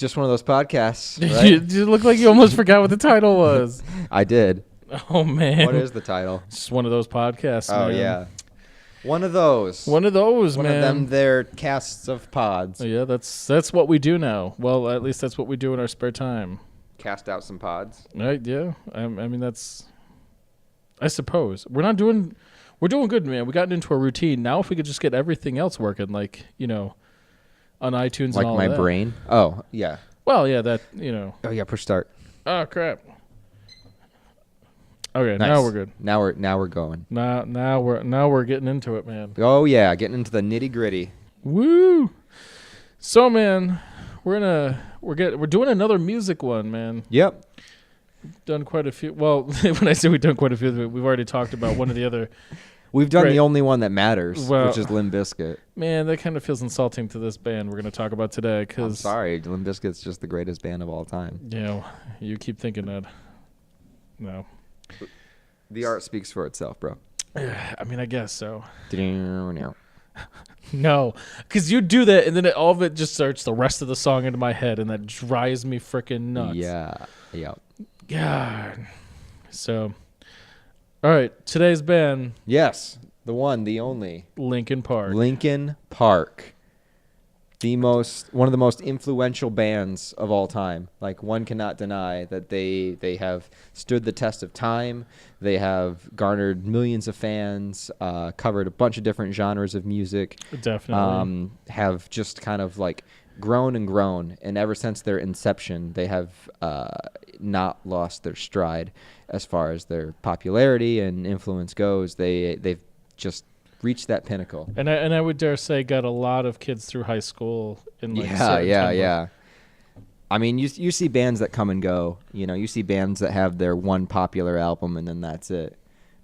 Just one of those podcasts, Right? You look like you almost forgot what the title was. I did. Oh, man. What is the title? It's just one of those podcasts, Oh, man. yeah. One of those. One of those, man. One of them, they're casts of pods. Oh, yeah, that's what we do now. Well, at least that's what we do in our spare time. Cast out some pods. Right, yeah. I mean, that's... I suppose. We're doing good, man. We gotten into a routine. Now if we could just get everything else working, like, on iTunes and all that. Like my brain? Oh, yeah. Well, yeah, that, Oh, yeah, push start. Oh, crap. Okay, nice. Now we're good. Now we're going. Now we're getting into it, man. Oh yeah, getting into the nitty-gritty. Woo! So, man, we're doing another music one, man. Yep. Done quite a few. Well, when I say we've done quite a few, we've already talked about one of the other. We've done the only one that matters, which is Limp Bizkit. Man, that kind of feels insulting to this band we're going to talk about today. I'm sorry, Limp Bizkit's just the greatest band of all time. You keep thinking that. No. The art speaks for itself, bro. I mean, I guess so. No, because you do that, and then all of it just starts the rest of the song into my head, and that drives me freaking nuts. Yeah. God. So, all right, today's band. Yes, the one, the only. Linkin Park. Linkin Park. One of the most influential bands of all time. Like, one cannot deny that they have stood the test of time. They have garnered millions of fans, covered a bunch of different genres of music. Definitely. Have just kind of like grown and grown, and ever since their inception, they have not lost their stride as far as their popularity and influence goes. They've just reached that pinnacle. And I would dare say got a lot of kids through high school in like yeah. I mean, you see bands that come and go. You see bands that have their one popular album and then that's it.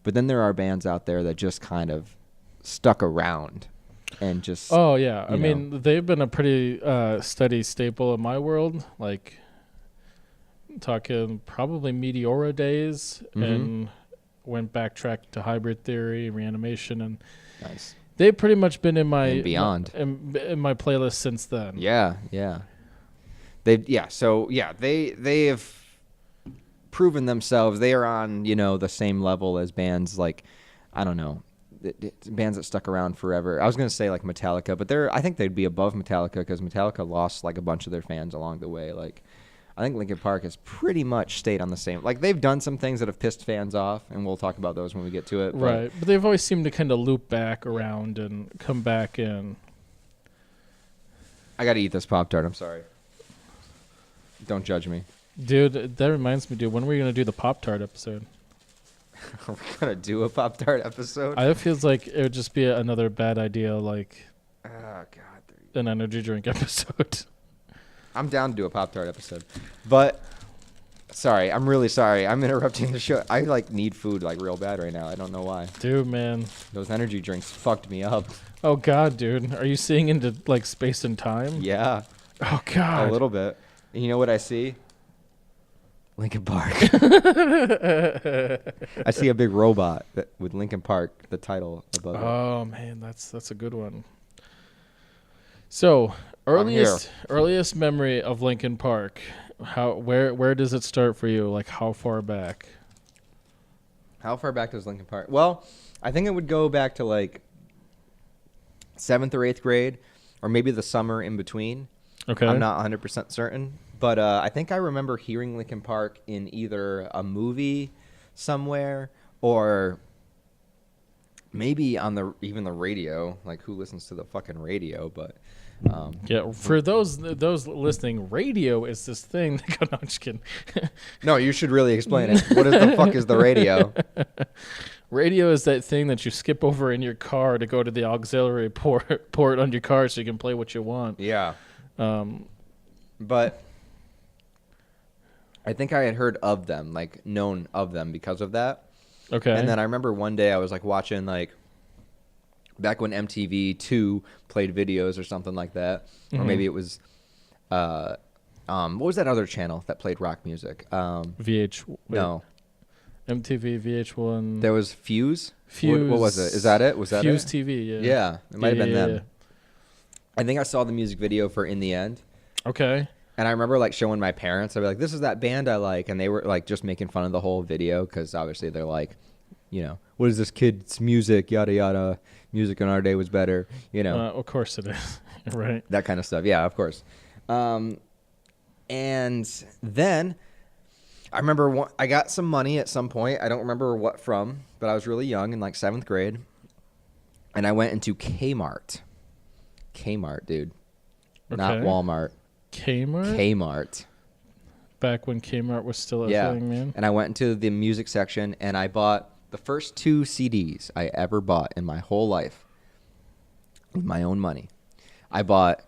But then there are bands out there that just kind of stuck around and just. Oh yeah, I mean they've been a pretty steady staple in my world. Like talking probably Meteora days and went backtrack to Hybrid Theory, Reanimation, and. Nice. They've pretty much been in my and beyond in my playlist since then. Yeah. They have proven themselves. They are on the same level as bands like I don't know, bands that stuck around forever. I was gonna say like Metallica, but I think they'd be above Metallica because Metallica lost like a bunch of their fans along the way. Like I think Linkin Park has pretty much stayed on the same. Like they've done some things that have pissed fans off, and we'll talk about those when we get to it. Right, but they've always seemed to kind of loop back around and come back in. I gotta eat this Pop-Tart. I'm sorry. Don't judge me, dude. That reminds me, dude. When are we gonna do the Pop-Tart episode? Are we gonna do a Pop-Tart episode? It feels like it would just be another bad idea, like an energy drink episode. I'm down to do a Pop-Tart episode. But, sorry, I'm really sorry. I'm interrupting the show. I, need food, real bad right now. I don't know why. Dude, man. Those energy drinks fucked me up. Oh, God, dude. Are you seeing into, space and time? Yeah. Oh, God. A little bit. And you know what I see? Linkin Park. I see a big robot with Linkin Park, the title above it. Oh, man, that's a good one. So... Earliest memory of Linkin Park. Where does it start for you? Like how far back? How far back does Linkin Park? Well, I think it would go back to 7th or 8th grade, or maybe the summer in between. Okay. I'm not 100% certain, but I think I remember hearing Linkin Park in either a movie somewhere or maybe on even the radio. Like who listens to the fucking radio? But. For those listening, radio is this thing. No, I'm just kidding. No, you should really explain it. What the fuck is the radio? Radio is that thing that you skip over in your car to go to the auxiliary port on your car so you can play what you want. Yeah. But I think I had heard of them, known of them because of that. Okay. And then I remember one day I was watching back when MTV2 played videos or something like that. Or maybe it was, what was that other channel that played rock music? No. MTV, VH1. There was Fuse? Fuse. What was it? Is that it? Was that Fuse it? TV, yeah. Yeah, it might have been them. Yeah. I think I saw the music video for In the End. Okay. And I remember like showing my parents. I'd be like, "This is that band I like," and they were like just making fun of the whole video because obviously they're like, you know, what is this kid's music? Yada yada. Music in our day was better. You know, Of course it is. Right. that kind of stuff. Yeah, of course. And then I remember I got some money at some point. I don't remember what from, but I was really young in like 7th grade, and I went into Kmart. Kmart, dude, not Okay. Walmart. Kmart? Kmart. Back when Kmart was still a Yeah. thing, man. And I went into the music section and I bought the first 2 CDs I ever bought in my whole life with my own money. I bought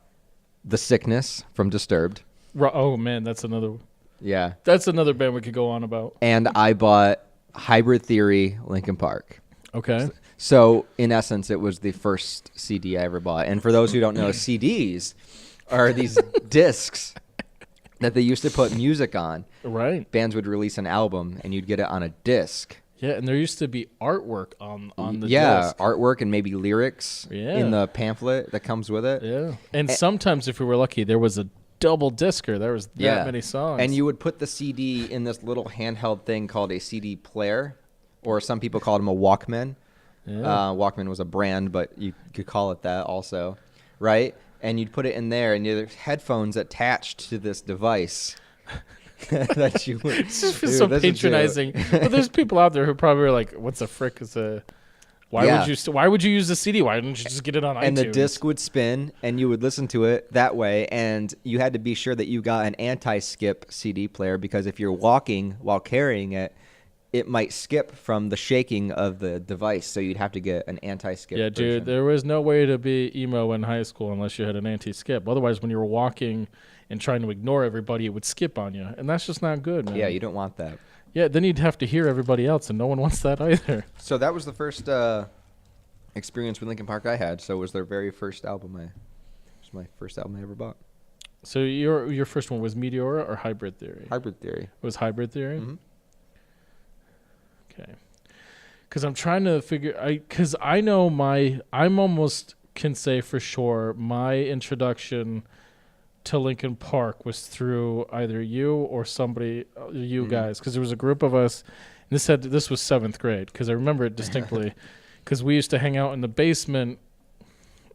The Sickness from Disturbed. Oh man, that's another band we could go on about. And I bought Hybrid Theory, Linkin Park. Okay. So in essence, it was the first CD I ever bought. And for those who don't know, CDs are these discs that they used to put music on. Right. Bands would release an album and you'd get it on a disc. Yeah, and there used to be artwork on the disc. disc. Artwork and maybe lyrics in the pamphlet that comes with it. Yeah. And sometimes if we were lucky, there was a double discer. There was that many songs. And you would put the CD in this little handheld thing called a CD player, or some people called them a Walkman. Yeah. Walkman was a brand, but you could call it that also, right? And you'd put it in there, and there's headphones attached to this device that you would. This is so patronizing. But there's people out there who probably are like, "What's a frick is a? Why would you use the CD? Why didn't you just get it on iTunes?" And the disc would spin, and you would listen to it that way. And you had to be sure that you got an anti-skip CD player because if you're walking while carrying it, it might skip from the shaking of the device. So you'd have to get an anti-skip. Yeah, version. dude, there was no way to be emo in high school unless you had an anti-skip. Otherwise, when you were walking and trying to ignore everybody, it would skip on you, and that's just not good, man. Yeah, you don't want that. Yeah, then you'd have to hear everybody else, and no one wants that either. So that was the first experience with Linkin Park I had. So it was their very first album. It was my first album I ever bought. So your first one was Meteora or Hybrid Theory? Hybrid Theory. It was Hybrid Theory? Mm-hmm. Okay. Because I'm trying to figure... Because I know I'm almost can say for sure my introduction to Linkin Park was through either you or somebody, guys. Because there was a group of us. And this was 7th grade. Because I remember it distinctly. Because we used to hang out in the basement,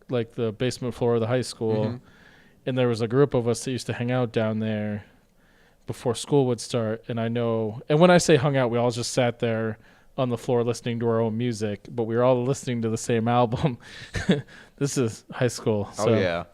like the basement floor of the high school. Mm-hmm. And there was a group of us that used to hang out down there before school would start. And when I say hung out, we all just sat there on the floor listening to our own music, but we were all listening to the same album. This is high school. So, oh, yeah.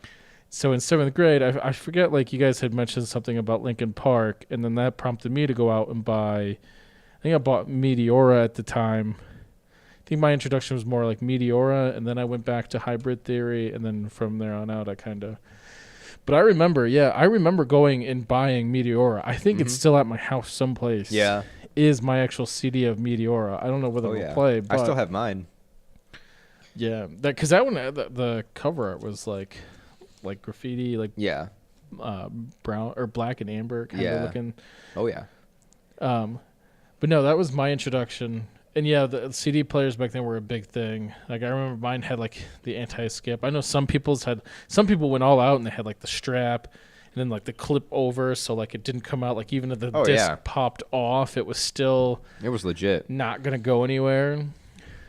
So in 7th grade, I forget, like you guys had mentioned something about Linkin Park, and then that prompted me to go out and buy, I think I bought Meteora at the time. I think my introduction was more like Meteora, and then I went back to Hybrid Theory, and then from there on out, But I remember going and buying Meteora. I think it's still at my house someplace. Yeah. Is my actual CD of Meteora. I don't know whether it'll play, but I still have mine. Yeah, because that one, the cover art was like graffiti, like brown or black and amber kind of looking. Oh yeah. But no, that was my introduction. And yeah, the CD players back then were a big thing. Like I remember mine had like the anti-skip. I know some people went all out and they had like the strap and then like the clip over, so like it didn't come out. Like even if the disc popped off, it was legit. Not gonna go anywhere.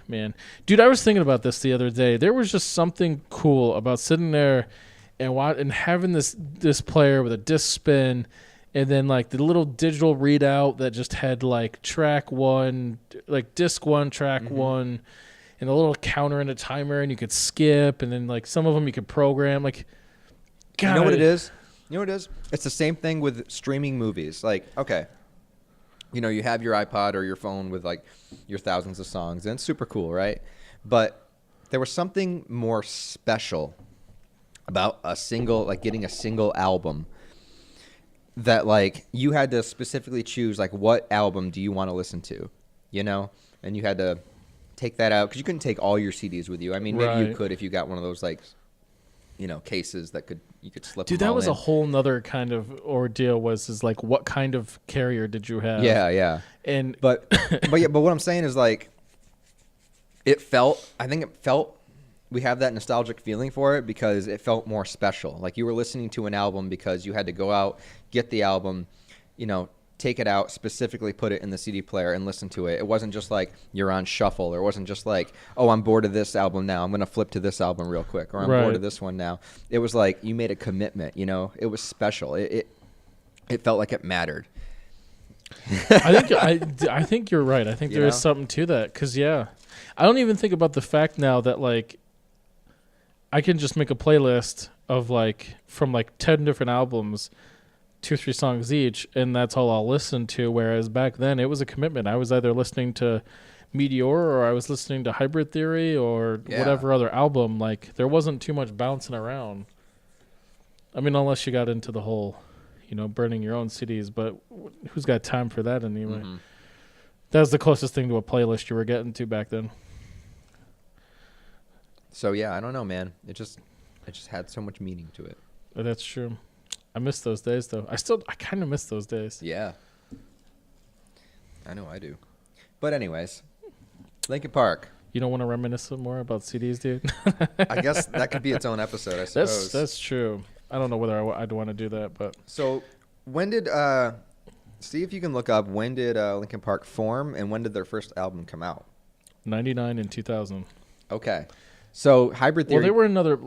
Man, dude, I was thinking about this the other day. There was just something cool about sitting there and having this player with a disc spin. And then, like, the little digital readout that just had, like, track 1, like, disc 1, track 1, and a little counter and a timer, and you could skip. And then, like, some of them you could program. Like, God. You know what it is? It's the same thing with streaming movies. Like, okay, you have your iPod or your phone with, like, your thousands of songs, and it's super cool, right? But there was something more special about getting a single album. That like you had to specifically choose like what album do you want to listen to, and you had to take that out because you couldn't take all your CDs with you. I mean, maybe you could if you got one of those like, cases that you could slip. Dude, that was a whole nother kind of ordeal. Is like what kind of carrier did you have? Yeah. And but what I'm saying is like, I think it felt we have that nostalgic feeling for it because it felt more special. Like you were listening to an album because you had to go out, get the album, take it out, specifically put it in the CD player and listen to it. It wasn't just like you're on shuffle, or it wasn't just like, oh, I'm bored of this album now, I'm going to flip to this album real quick, or I'm bored of this one now. It was like you made a commitment, It was special. It felt like it mattered. I think you're right. I think there is something to that because, I don't even think about the fact now that, like, I can just make a playlist of, like, from, like, 10 different albums, 2 or 3 songs each, and that's all I'll listen to, whereas back then it was a commitment. I was either listening to Meteora or I was listening to Hybrid Theory or whatever other album. Like, there wasn't too much bouncing around. I mean, unless you got into the whole, burning your own CDs, but who's got time for that anyway? Mm-hmm. That was the closest thing to a playlist you were getting to back then. So I don't know, man. It just had so much meaning to it. That's true. I miss those days, though. I kind of miss those days. Yeah. I know I do. But anyways, Linkin Park. You don't want to reminisce some more about CDs, dude? I guess that could be its own episode, I suppose. That's true. I don't know whether I'd want to do that, but... So, when did... see if you can look up, when did Linkin Park form, and when did their first album come out? 99 and 2000. Okay. So, Hybrid Theory... Well, they were another...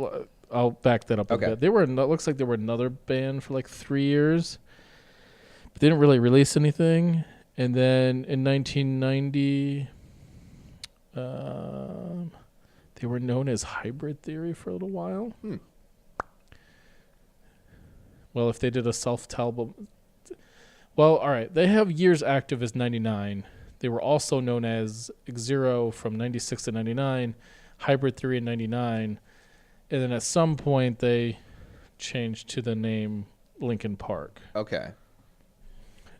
I'll back that up a bit. They were... It looks like they were another band for like 3 years. But they didn't really release anything. And then in 1990... they were known as Hybrid Theory for a little while. Well, if they did a self-album... Well, all right. They have years active as 99. They were also known as Zero from 96 to 99, Hybrid Theory in 99. And then at some point, they changed to the name Linkin Park. Okay.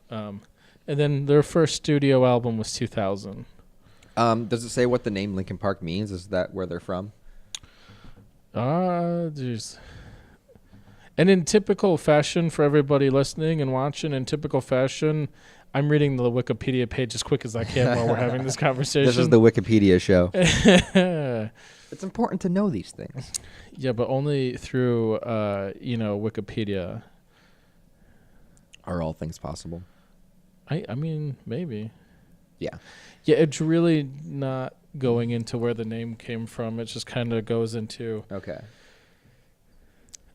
And then their first studio album was 2000. Does it say what the name Linkin Park means? Is that where they're from? Jeez. And in typical fashion, for everybody listening and watching, in typical fashion, I'm reading the Wikipedia page as quick as I can while we're having this conversation. This is the Wikipedia show. It's important to know these things. Yeah, but only through, Wikipedia. Are all things possible? I mean, maybe. Yeah. Yeah, it's really not going into where the name came from. It just kind of goes into... Okay.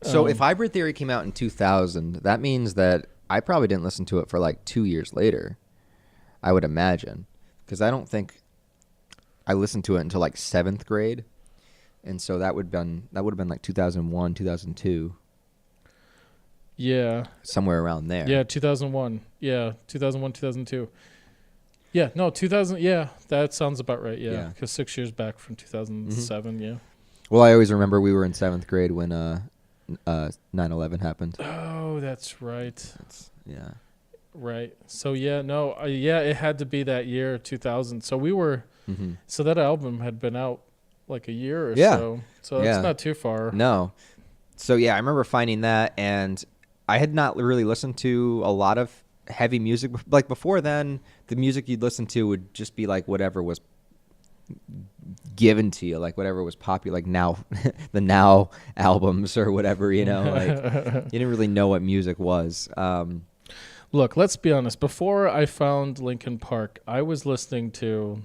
So if Hybrid Theory came out in 2000, that means that I probably didn't listen to it for like 2 years later, I would imagine. Because I don't think I listened to it until like 7th grade. And so that would have been like 2001, 2002. Yeah. Somewhere around there. Yeah, 2001. Yeah, 2001, 2002. Yeah, no, 2000. Yeah, that sounds about right. Yeah, because 6 years back from 2007. Mm-hmm. Yeah. Well, I always remember we were in 7th grade when 9/11 happened. Oh, that's right. Yeah. Right. So it had to be that year, 2000. So we were. Mm-hmm. So that album had been out like a year or so. So it's not too far. No. So I remember finding that, and I had not really listened to a lot of heavy music. Like before then, the music you'd listen to would just be like whatever was given to you, like whatever was popular, like Now, the Now albums or whatever, like you didn't really know what music was. Look, let's be honest. Before I found Linkin Park, I was listening to,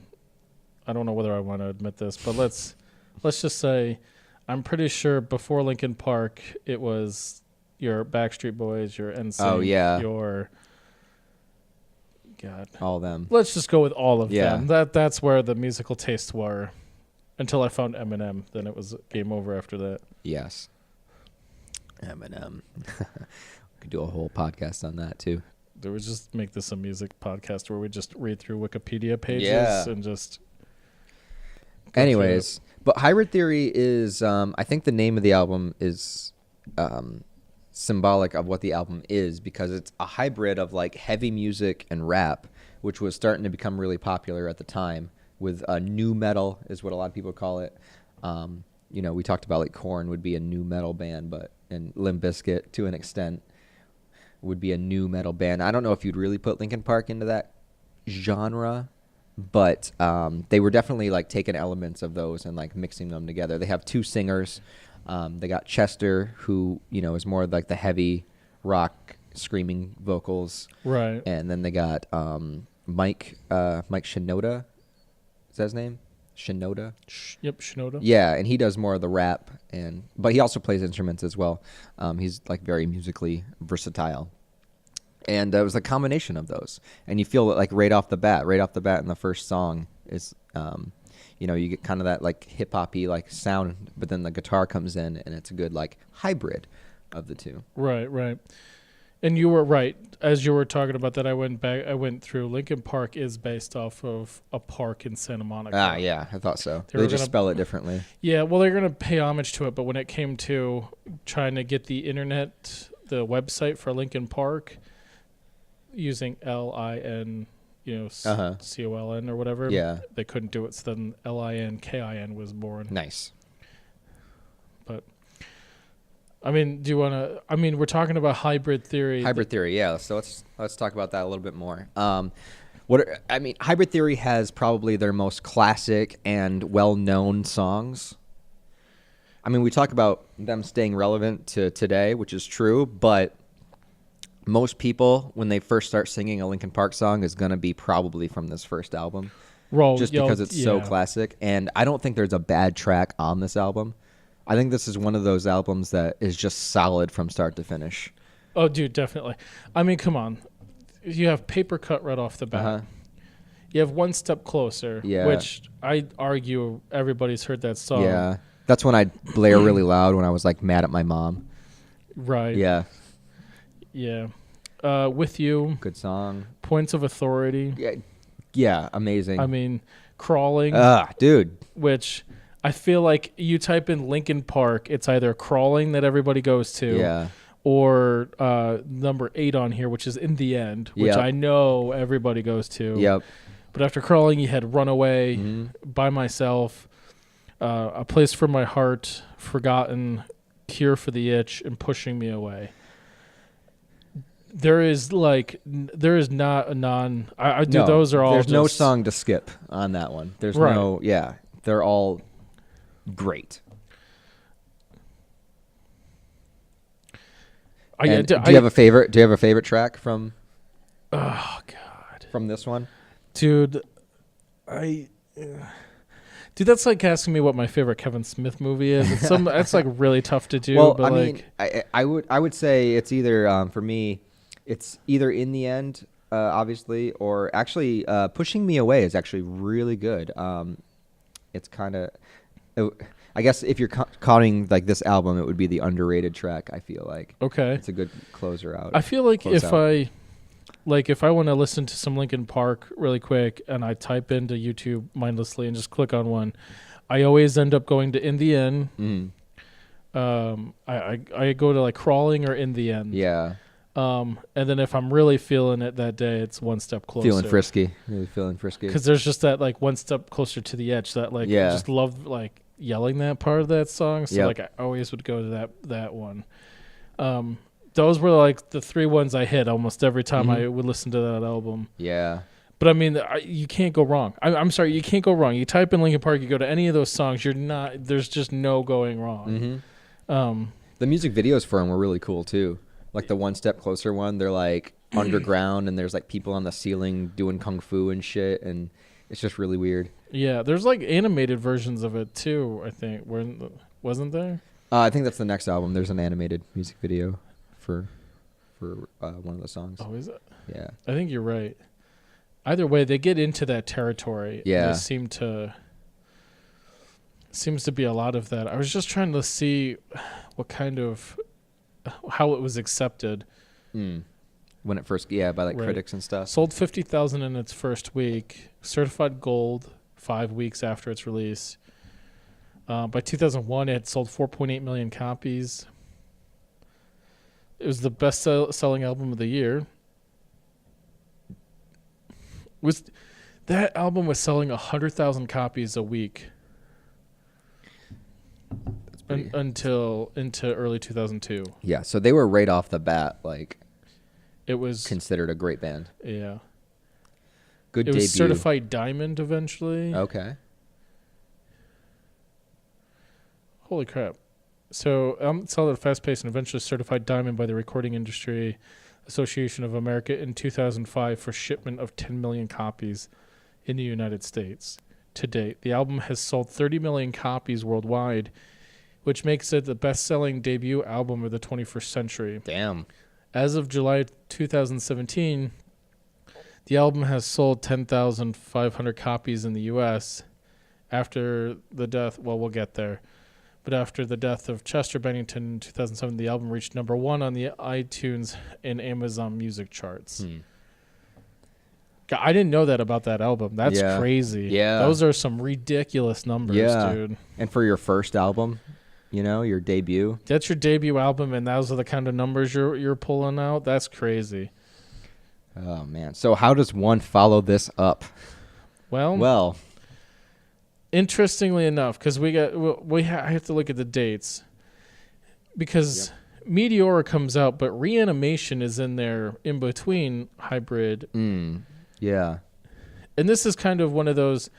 I don't know whether I want to admit this, but let's just say I'm pretty sure before Linkin Park, it was your Backstreet Boys, your NSYNC, your... God. All of them. Let's just go with all of them. That's where the musical tastes were. Until I found Eminem. Then it was game over after that. Yes. Eminem. We could do a whole podcast on that, too. Do we just make this a music podcast where we just read through Wikipedia pages and just... Anyways, but Hybrid Theory is... I think the name of the album is... symbolic of what the album is, because it's a hybrid of like heavy music and rap, which was starting to become really popular at the time with nu metal is what a lot of people call it. We talked about like Korn would be a nu metal band, and Limp Bizkit to an extent would be a nu metal band. I don't know if you'd really put Linkin Park into that genre, but they were definitely like taking elements of those and like mixing them together. They have two singers. They got Chester, who is more like the heavy rock screaming vocals, Right. and then they got Mike Shinoda. Is that his name? Shinoda. Yep, Shinoda. Yeah, and he does more of the rap, but he also plays instruments as well. He's like very musically versatile, and it was a combination of those. And you feel it like right off the bat in the first song is, you get kind of that like hip hoppy like sound, but then the guitar comes in, and it's a good like hybrid of the two. Right, right. And you were right. As you were talking about that, I went through. Linkin Park is based off of a park in Santa Monica. Ah, yeah, I thought so. They They were just gonna- spell it differently. Yeah, well, they're going to pay homage to it, but when it came to trying to get the internet, the website for Linkin Park, using LIN, COLN or whatever, Yeah, they couldn't do it. So then LINKIN was born. nice. But I mean, do you want to? I mean, we're talking about hybrid theory. Hybrid theory, yeah. So let's talk about that a little bit more. Hybrid theory has probably their most classic and well-known songs. I mean, we talk about them staying relevant to today, which is true, but most people, when they first start singing a Linkin Park song, is going to be probably from this first album, just because it's so classic. And I don't think there's a bad track on this album. I think this is one of those albums that is just solid from start to finish. Oh, dude, definitely. I mean, come on. You have Paper Cut right off the bat. Uh-huh. You have One Step Closer, Yeah. which I argue everybody's heard that song. Yeah. That's when I'd blare really loud when I was like mad at my mom. Right. Yeah. Yeah. With You, Good song. Points of Authority. Yeah, amazing. I mean, Crawling, Dude. which I feel like you type in Linkin Park, it's either Crawling that everybody goes to, Yeah. or number 8 on here, which is In the End, which Yep. I know everybody goes to. Yep. But after Crawling, you had Runaway, Mhm. By Myself, A Place for My Heart, Forgotten, Cure for the Itch, and Pushing Me Away. There is not a non. No, those are all. There's no just- song to skip on that one. There's Right. no. Yeah. They're all great. And do you have a favorite? Do you have a favorite track from? Oh God, from this one, dude, dude, that's like asking me what my favorite Kevin Smith movie is. That's like really tough to do. Well, but I mean, I would say it's either for me, it's either In the End, obviously, or actually Pushing Me Away is actually really good. It's kind of, I guess if you're counting like this album, it would be the underrated track. I feel like okay, it's a good closer out. I feel like close if out. if I want to listen to some Linkin Park really quick and I type into YouTube mindlessly and just click on one, I always end up going to In the End. Mm. I go to like Crawling or In the End. Yeah, And then if I'm really feeling it that day, it's One Step Closer. feeling frisky, really feeling frisky. Because there's just that like one step closer to the edge that like Yeah. I just love like yelling that part of that song. So Yep. like I always would go to that one. Those were like the 3 ones I hit almost every time I would listen to that album. Yeah, But I mean, you can't go wrong. I'm sorry, you can't go wrong. You type in Linkin Park, you go to any of those songs, there's just no going wrong. the music videos for them were really cool too. Like the One Step Closer one, they're like underground and there's like people on the ceiling doing kung fu and shit, and it's just really weird. Yeah, there's like animated versions of it too, I think. Wasn't there? I think that's the next album. There's an animated music video for one of the songs. Oh, is it? Yeah. I think you're right. Either way, they get into that territory. Yeah. They seems to be a lot of that. I was just trying to see how it was accepted. When it first, by like Right. critics and stuff. Sold 50,000 in its first week. Certified gold 5 weeks after its release. By 2001, it had sold 4.8 million copies. It was the best selling album of the year. That album was selling 100,000 copies a week That's pretty, until into early 2002. yeah, so they were right off the bat like It was considered a great band. yeah. Good It debut. was certified diamond eventually. Okay. Holy crap. So solid, fast-paced, and eventually certified diamond by the Recording Industry Association of America in 2005 for shipment of 10 million copies in the United States. To date, the album has sold 30 million copies worldwide, which makes it the best-selling debut album of the 21st century. Damn. As of July 2017, the album has sold 10,500 copies in the U.S. After the death, well, we'll get there. But after the death of Chester Bennington in 2007, the album reached number 1 on the iTunes and Amazon Music charts. God, I didn't know that about that album. That's crazy. Yeah. Those are some ridiculous numbers, dude. And for your first album, your debut. That's your debut album, and those are the kind of numbers you're pulling out? That's crazy. Oh, man. So how does one follow this up? Well, interestingly enough, because I have to look at the dates, because Meteora comes out, but Reanimation is in there in between Hybrid. Yeah. And this is kind of one of those.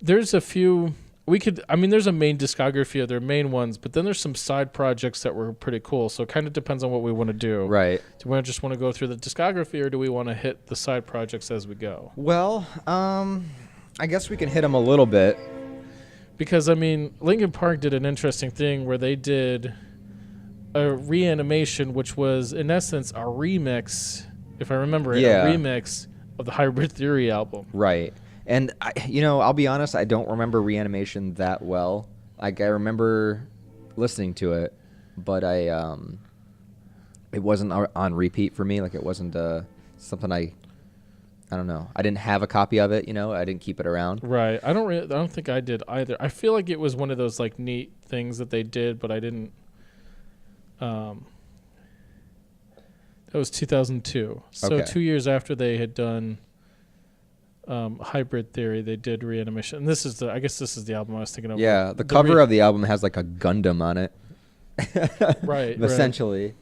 There's a few. There's a main discography of their main ones, but then there's some side projects that were pretty cool. So it kind of depends on what we want to do. Right. Do we just want to go through the discography, or do we want to hit the side projects as we go? Well, I guess we can hit them a little bit. Because, Linkin Park did an interesting thing where they did a Reanimation, which was, in essence, a remix, if I remember it, a remix of the Hybrid Theory album. Right. And, I'll be honest, I don't remember Reanimation that well. Like, I remember listening to it, but it wasn't on repeat for me. Like, it wasn't something I don't know. I didn't have a copy of it, I didn't keep it around. Right. I don't think I did either. I feel like it was one of those, like, neat things that they did, but I didn't. That was 2002. So Okay. 2 years after they had done Hybrid Theory, they did Reanimation. And this is the album I was thinking of. Yeah, the cover of the album has like a Gundam on it. Right. Essentially.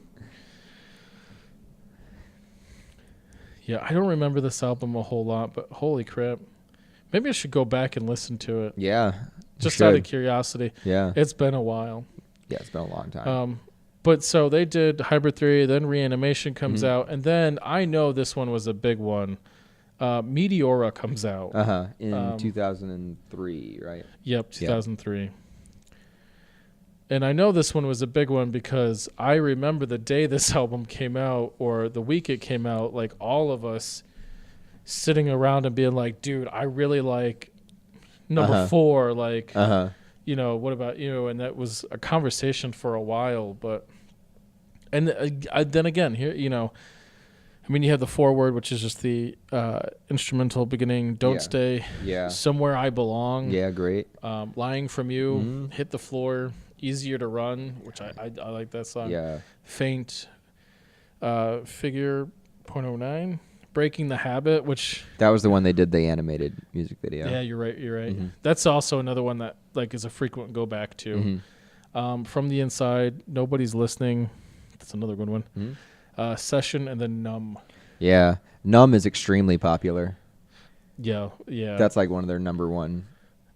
Yeah, I don't remember this album a whole lot, but holy crap. Maybe I should go back and listen to it. Yeah. Just out of curiosity. Yeah. It's been a while. Yeah, it's been a long time. But so they did Hybrid Theory, then Reanimation comes out, and then I know this one was a big one. Meteora comes out. In 2003, right? Yep, 2003. Yep. And I know this one was a big one because I remember the day this album came out, or the week it came out, like all of us sitting around and being like, dude, I really like number 4, like, what about you? And that was a conversation for a while, but, and then again, here, you have the foreword, which is just the instrumental beginning, Don't Stay, Somewhere I Belong. Yeah, great. Lying From You, Hit the Floor, Easier to Run, which I like that song. Yeah. Faint, Figure .09, Breaking the Habit, which... That was the one they did the animated music video. Yeah, you're right. That's also another one that like is a frequent go back to. From the Inside, Nobody's Listening. That's another good one. Session, and then Numb. Yeah. Numb is extremely popular. Yeah. That's like one of their number one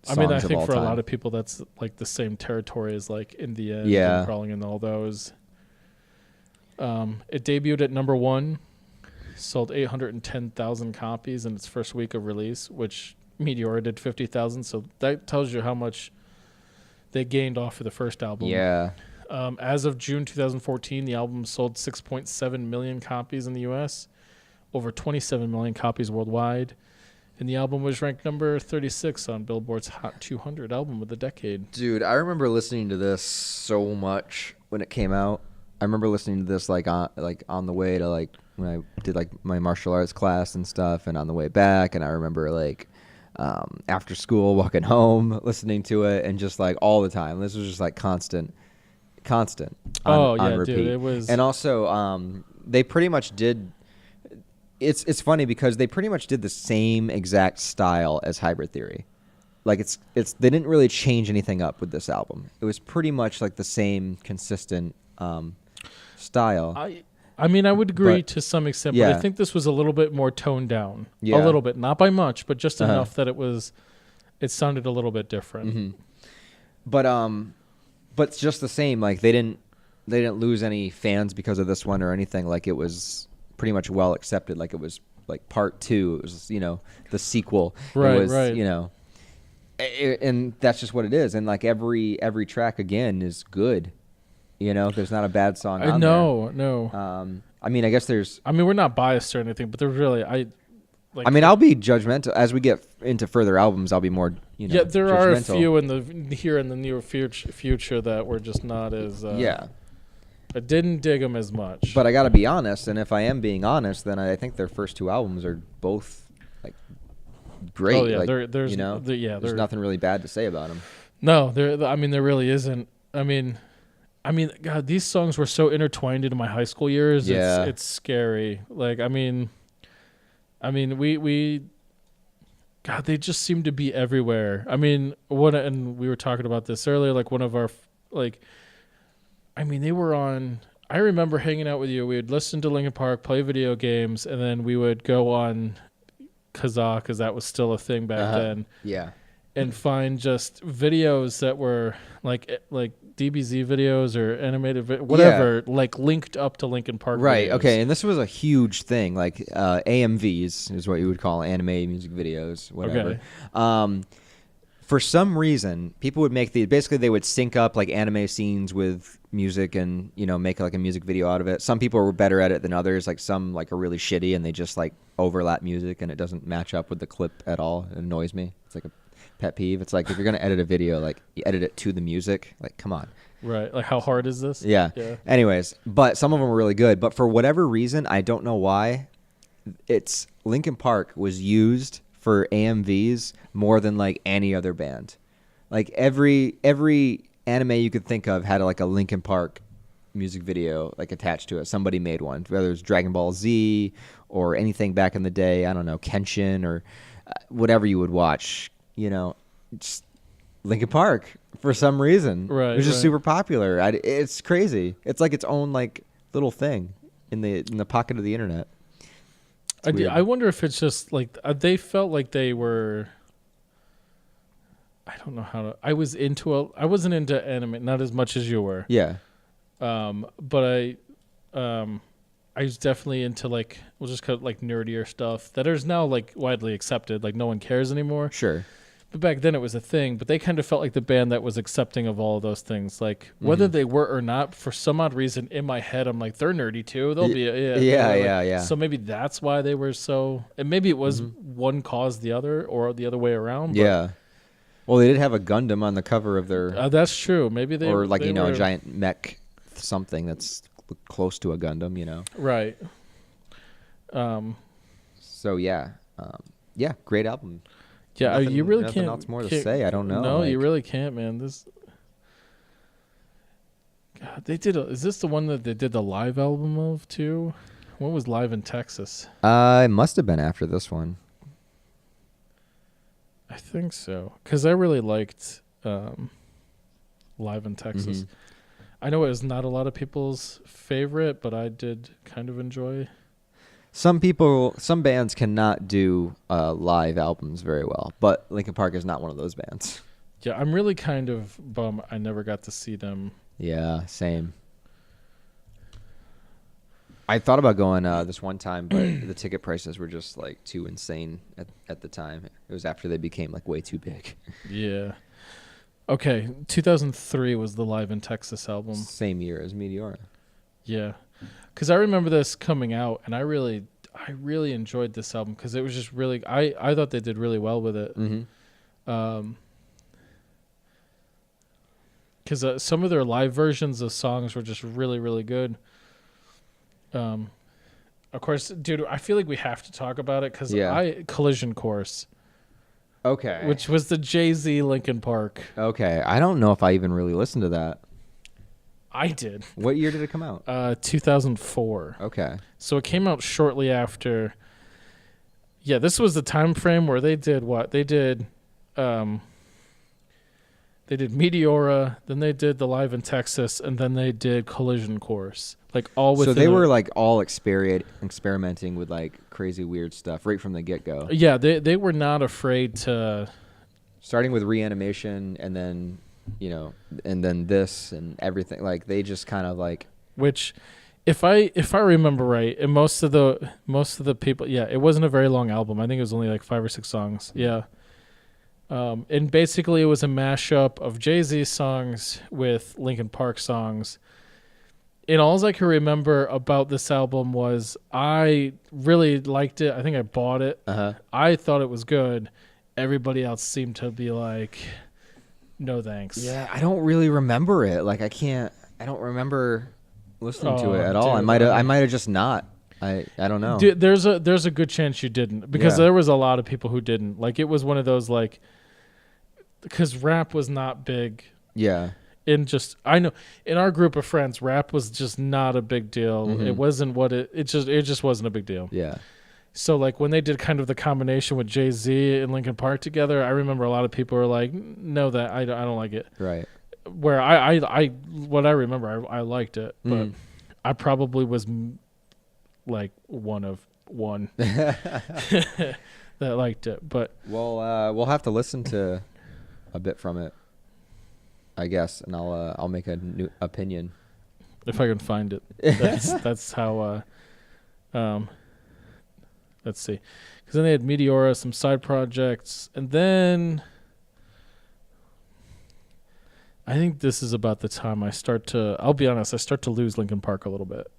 songs I think for time. a lot of people that's like the same territory as like In the End, and Crawling, and all those. It debuted at number 1, sold 810,000 copies in its first week of release, which Meteora did 50,000. So that tells you how much they gained off of the first album. Yeah. As of June 2014, the album sold 6.7 million copies in the U.S., over 27 million copies worldwide, and the album was ranked number 36 on Billboard's Hot 200 Album of the Decade. Dude, I remember listening to this so much when it came out. I remember listening to this on the way to like when I did like my martial arts class and stuff, and on the way back, and I remember like after school walking home listening to it, and just like all the time. This was just like constant on repeat. Dude, it was. And also they pretty much did it's funny because they pretty much did the same exact style as Hybrid Theory. Like it's they didn't really change anything up with this album. It was pretty much like the same consistent style. I mean, I would agree But- to some extent, but yeah. I think this was a little bit more toned down. Yeah. A little bit, not by much, but just Uh-huh. enough that it sounded a little bit different. Mm-hmm. But it's just the same. Like they didn't lose any fans because of this one or anything. Like it was pretty much well accepted. Like it was like part 2. It was the sequel. Right, It was, right. And that's just what it is. And like every track again is good. There's not a bad song on No. there. I mean, I guess there's. I mean, we're not biased or anything, but they're really I'll be judgmental as we get into further albums. I'll be more, yeah, there are a judgmental. few in the near future that were just not as. Yeah. I didn't dig them as much. But I got to be honest, and if I am being honest, then I think their first 2 albums are both like great. Oh yeah, like, there's there's nothing really bad to say about them. No, I mean, there really isn't. I mean, God, these songs were so intertwined into my high school years. Yeah. It's scary. Like, I mean, we God, they just seem to be everywhere. I mean, and we were talking about this earlier. Like one of our they were on. I remember hanging out with you. We would listen to Linkin Park, play video games, and then we would go on Kazaa because that was still a thing back then. Yeah. And find just videos that were like DBZ videos or animated whatever, like linked up to Linkin Park. Right. videos. Okay. And this was a huge thing. Like AMVs is what you would call anime music videos. Whatever. Okay. For some reason, people would make basically they would sync up like anime scenes with music and make like a music video out of it. Some people were better at it than others. Like some are really shitty and they just like overlap music and it doesn't match up with the clip at all. It annoys me. It's like a pet peeve. It's like if you're gonna edit a video, like you edit it to the music. Like come on. Right. Like how hard is this? Yeah. Anyways, but some of them were really good. But for whatever reason, I don't know why, it's Linkin Park was used for AMVs more than like any other band. Like every anime you could think of had like a Linkin Park music video like attached to it. Somebody made one, whether it was Dragon Ball Z or anything back in the day. I don't know, Kenshin or whatever you would watch. Just Linkin Park for some reason. Right. It was just right. super popular. It's crazy. It's like its own like little thing in the pocket of the internet. I wonder if it's just like they felt like they were. I don't know how to. I wasn't into anime, not as much as you were. Yeah. But I was definitely into like we'll just call it like nerdier stuff that is now like widely accepted. Like no one cares anymore. Sure. But back then it was a thing. But they kind of felt like the band that was accepting of all of those things. Like whether they were or not, for some odd reason in my head, I'm like they're nerdy too. They'll be yeah. So maybe that's why they were so. And maybe it was one caused the other or the other way around. But Yeah. Well, they did have a Gundam on the cover of their, that's true. Maybe they or like they a were- giant mech something that's close to a Gundam. Right. So yeah, great album. Yeah, Nothing- you really nothing can't. else more to can't- say. I don't know. No, you like- really can't, man. This. God, they did. Is this the one that they did the live album of too? What was live in Texas? It must have been after this one. I think so, because I really liked live in Texas. I know it was not a lot of people's favorite, but I did kind of enjoy. Some bands cannot do live albums very well, but Linkin Park is not one of those bands. Yeah, I'm really kind of bummed I never got to see them. Yeah, same. I thought about going this one time, but the ticket prices were just like too insane at the time. It was after they became like way too big. Yeah. Okay, 2003 was the Live in Texas album. Same year as Meteora. Yeah, because I remember this coming out, and I really enjoyed this album because it was just really. I thought they did really well with it. Because some of their live versions of songs were just really, really good. Of course, dude, I feel like we have to talk about it because Collision Course. Okay. Which was the Jay-Z Linkin Park. Okay. I don't know if I even really listened to that. I did. What year did it come out? 2004. Okay. So it came out shortly after. Yeah, this was the time frame where they did what? They They did Meteora, then they did the Live in Texas, and then they did Collision Course. Like all within. So they were like all experimenting with like crazy weird stuff right from the get go. Yeah, they were not afraid to. Starting with Reanimation, and then and then this and everything. Like they just kind of like. Which, if I remember right, and most of the people, yeah, it wasn't a very long album. I think it was only like 5 or 6 songs. Yeah. And basically, it was a mashup of Jay-Z songs with Linkin Park songs. And all I can remember about this album was I really liked it. I think I bought it. I thought it was good. Everybody else seemed to be like, no thanks. Yeah, I don't really remember it. Like I don't remember listening to it at all. Dude, I might have just not. I don't know. Dude, there's a good chance you didn't, because there was a lot of people who didn't. Like it was one of those like. Because rap was not big. Yeah. I know in our group of friends, rap was just not a big deal. Mm-hmm. It wasn't what it just wasn't a big deal. Yeah. So like when they did kind of the combination with Jay-Z and Linkin Park together, I remember a lot of people were like, no, that I don't like it. Right. Where what I remember, I liked it, but I probably was like one of one that liked it. But we'll have to listen to a bit from it, I guess, and I'll make a new opinion if I can find it. That's how. Let's see, because then they had Meteora, some side projects, and then I think this is about the time I'll be honest, I start to lose Linkin Park a little bit.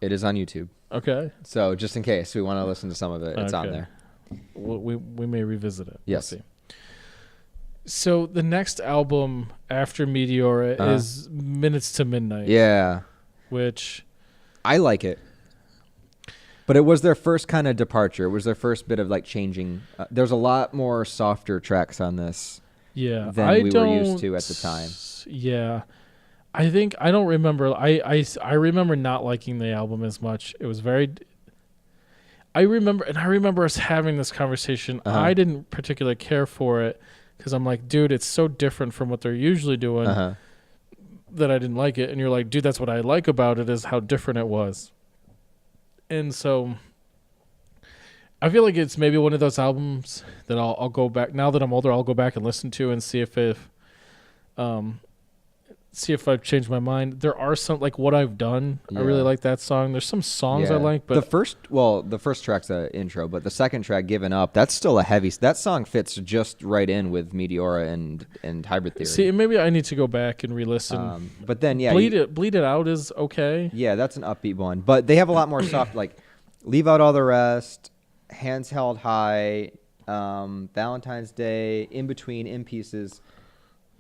It is on YouTube. Okay. So just in case we want to listen to some of it, it's on there. We may revisit it. Yes. We'll see. So the next album after Meteora is Minutes to Midnight. Yeah. Which I like it. But it was their first kind of departure. It was their first bit of like changing. There's a lot more softer tracks on this than we were used to at the time. Yeah. I think I don't remember. I remember not liking the album as much. It was very. I remember us having this conversation. I didn't particularly care for it because I'm like, dude, it's so different from what they're usually doing that I didn't like it. And you're like, dude, that's what I like about it is how different it was. And so I feel like it's maybe one of those albums that I'll go back now that I'm older. I'll go back and listen to and see if I've changed my mind. There are some like What I've Done. Yeah. I really like that song. There's some songs I like, but the first track's an intro, but the second track, Given Up, that's still a heavy. That song fits just right in with Meteora and Hybrid Theory. See, maybe I need to go back and re-listen. But then Bleed It Out is okay. Yeah, that's an upbeat one, but they have a lot more soft like Leave Out All the Rest, Hands Held High, Valentine's Day, In Between, In Pieces.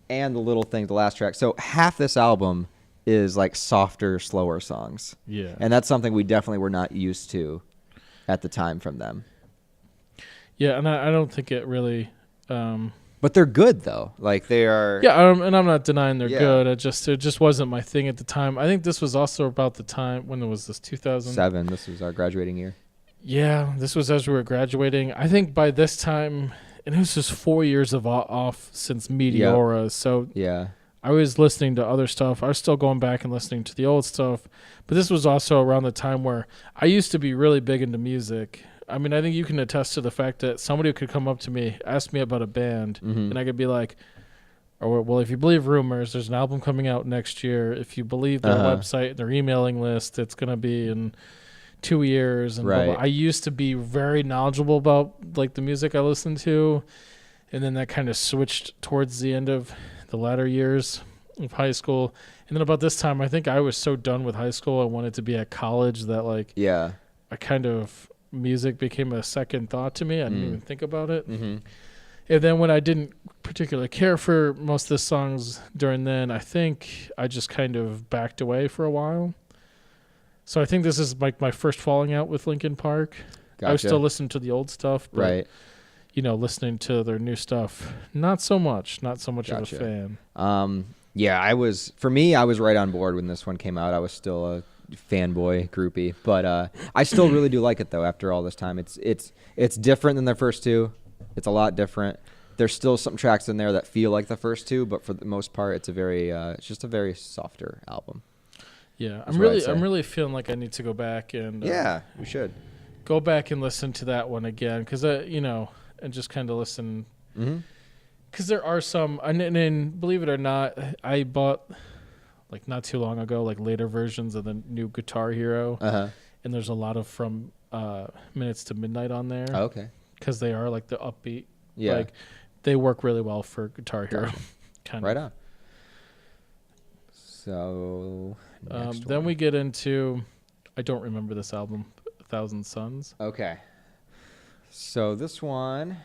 And The Little Thing, the last track. So half this album is like softer, slower songs. Yeah. And that's something we definitely were not used to at the time from them. Yeah, and I don't think it really... but they're good, though. Like, they are... Yeah, and I'm not denying they're good. It just wasn't my thing at the time. I think this was also about the time... When was this? 2007. This was our graduating year. Yeah, this was as we were graduating. I think by this time... And it was just 4 years off since Meteora. Yep. So I was listening to other stuff. I was still going back and listening to the old stuff. But this was also around the time where I used to be really big into music. I mean, I think you can attest to the fact that somebody could come up to me, ask me about a band, and I could be like, well, if you believe rumors, there's an album coming out next year. If you believe their website, their emailing list, it's going to be in 2 years. And blah, blah. I used to be very knowledgeable about like the music I listened to, and then that kind of switched towards the end of the latter years of high school. And then about this time, I think I was so done with high school, I wanted to be at college that like I kind of music became a second thought to me. I didn't even think about it. And then when I didn't particularly care for most of the songs during then, I think I just kind of backed away for a while. So I think this is like my first falling out with Linkin Park. Gotcha. I was still listening to the old stuff, but listening to their new stuff, not so much of a fan. I was right on board when this one came out. I was still a fanboy groupie, but I still really do like it though. After all this time, it's different than their first two. It's a lot different. There's still some tracks in there that feel like the first two, but for the most part, it's just a very softer album. Yeah, That's what I'd say. I'm really feeling like I need to go back and We should go back and listen to that one again because and just kind of listen. Because there are some, and believe it or not, I bought like not too long ago like later versions of the new Guitar Hero, and there's a lot of from Minutes to Midnight on there. Oh, okay, because they are like the upbeat. Yeah, like they work really well for Guitar Hero. Gotcha. Kind right of. on. So then we get into, I don't remember this album, 1,000 Suns. Okay. So this one,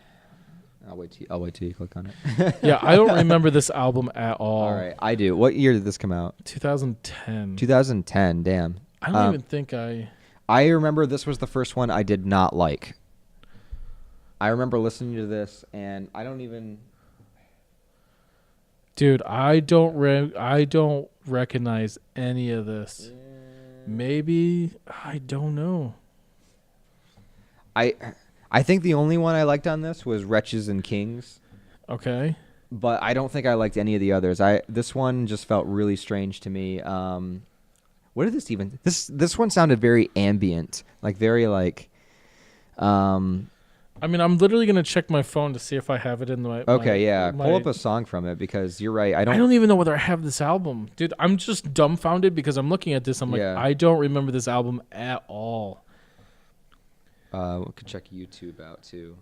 I'll wait till you click on it. Yeah, I don't remember this album at all. All right, I do. What year did this come out? 2010. 2010. Damn. I don't even think I remember this was the first one I did not like. I remember listening to this, and I don't even. Dude, I don't recognize any of this. Maybe I don't know. I think the only one I liked on this was Wretches and Kings. Okay. But I don't think I liked any of the others. This one just felt really strange to me. What did this even? This one sounded very ambient, like very like. I mean, I'm literally gonna check my phone to see if I have it in my. Okay, pull up a song from it because you're right. I don't even know whether I have this album, dude. I'm just dumbfounded because I'm looking at this. I'm like, I don't remember this album at all. We could check YouTube out too.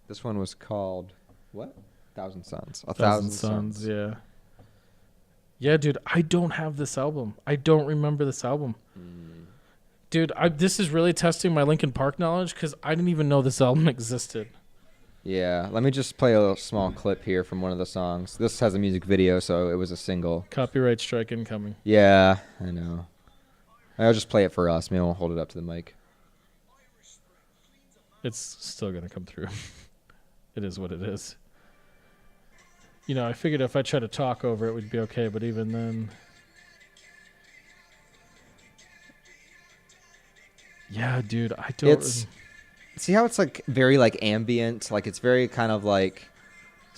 This one was called what? 1,000 Suns. 1,000 Suns. Yeah. Yeah, dude. I don't have this album. I don't remember this album. Dude, this is really testing my Linkin Park knowledge because I didn't even know this album existed. Yeah, let me just play a little small clip here from one of the songs. This has a music video, so it was a single. Copyright strike incoming. Yeah, I know. I'll just play it for us. Maybe I won't hold it up to the mic. It's still going to come through. It is what it is. I figured if I tried to talk over it, we'd be okay, but even then... Yeah, dude, I don't... See how it's like very like ambient? Like it's very kind of like...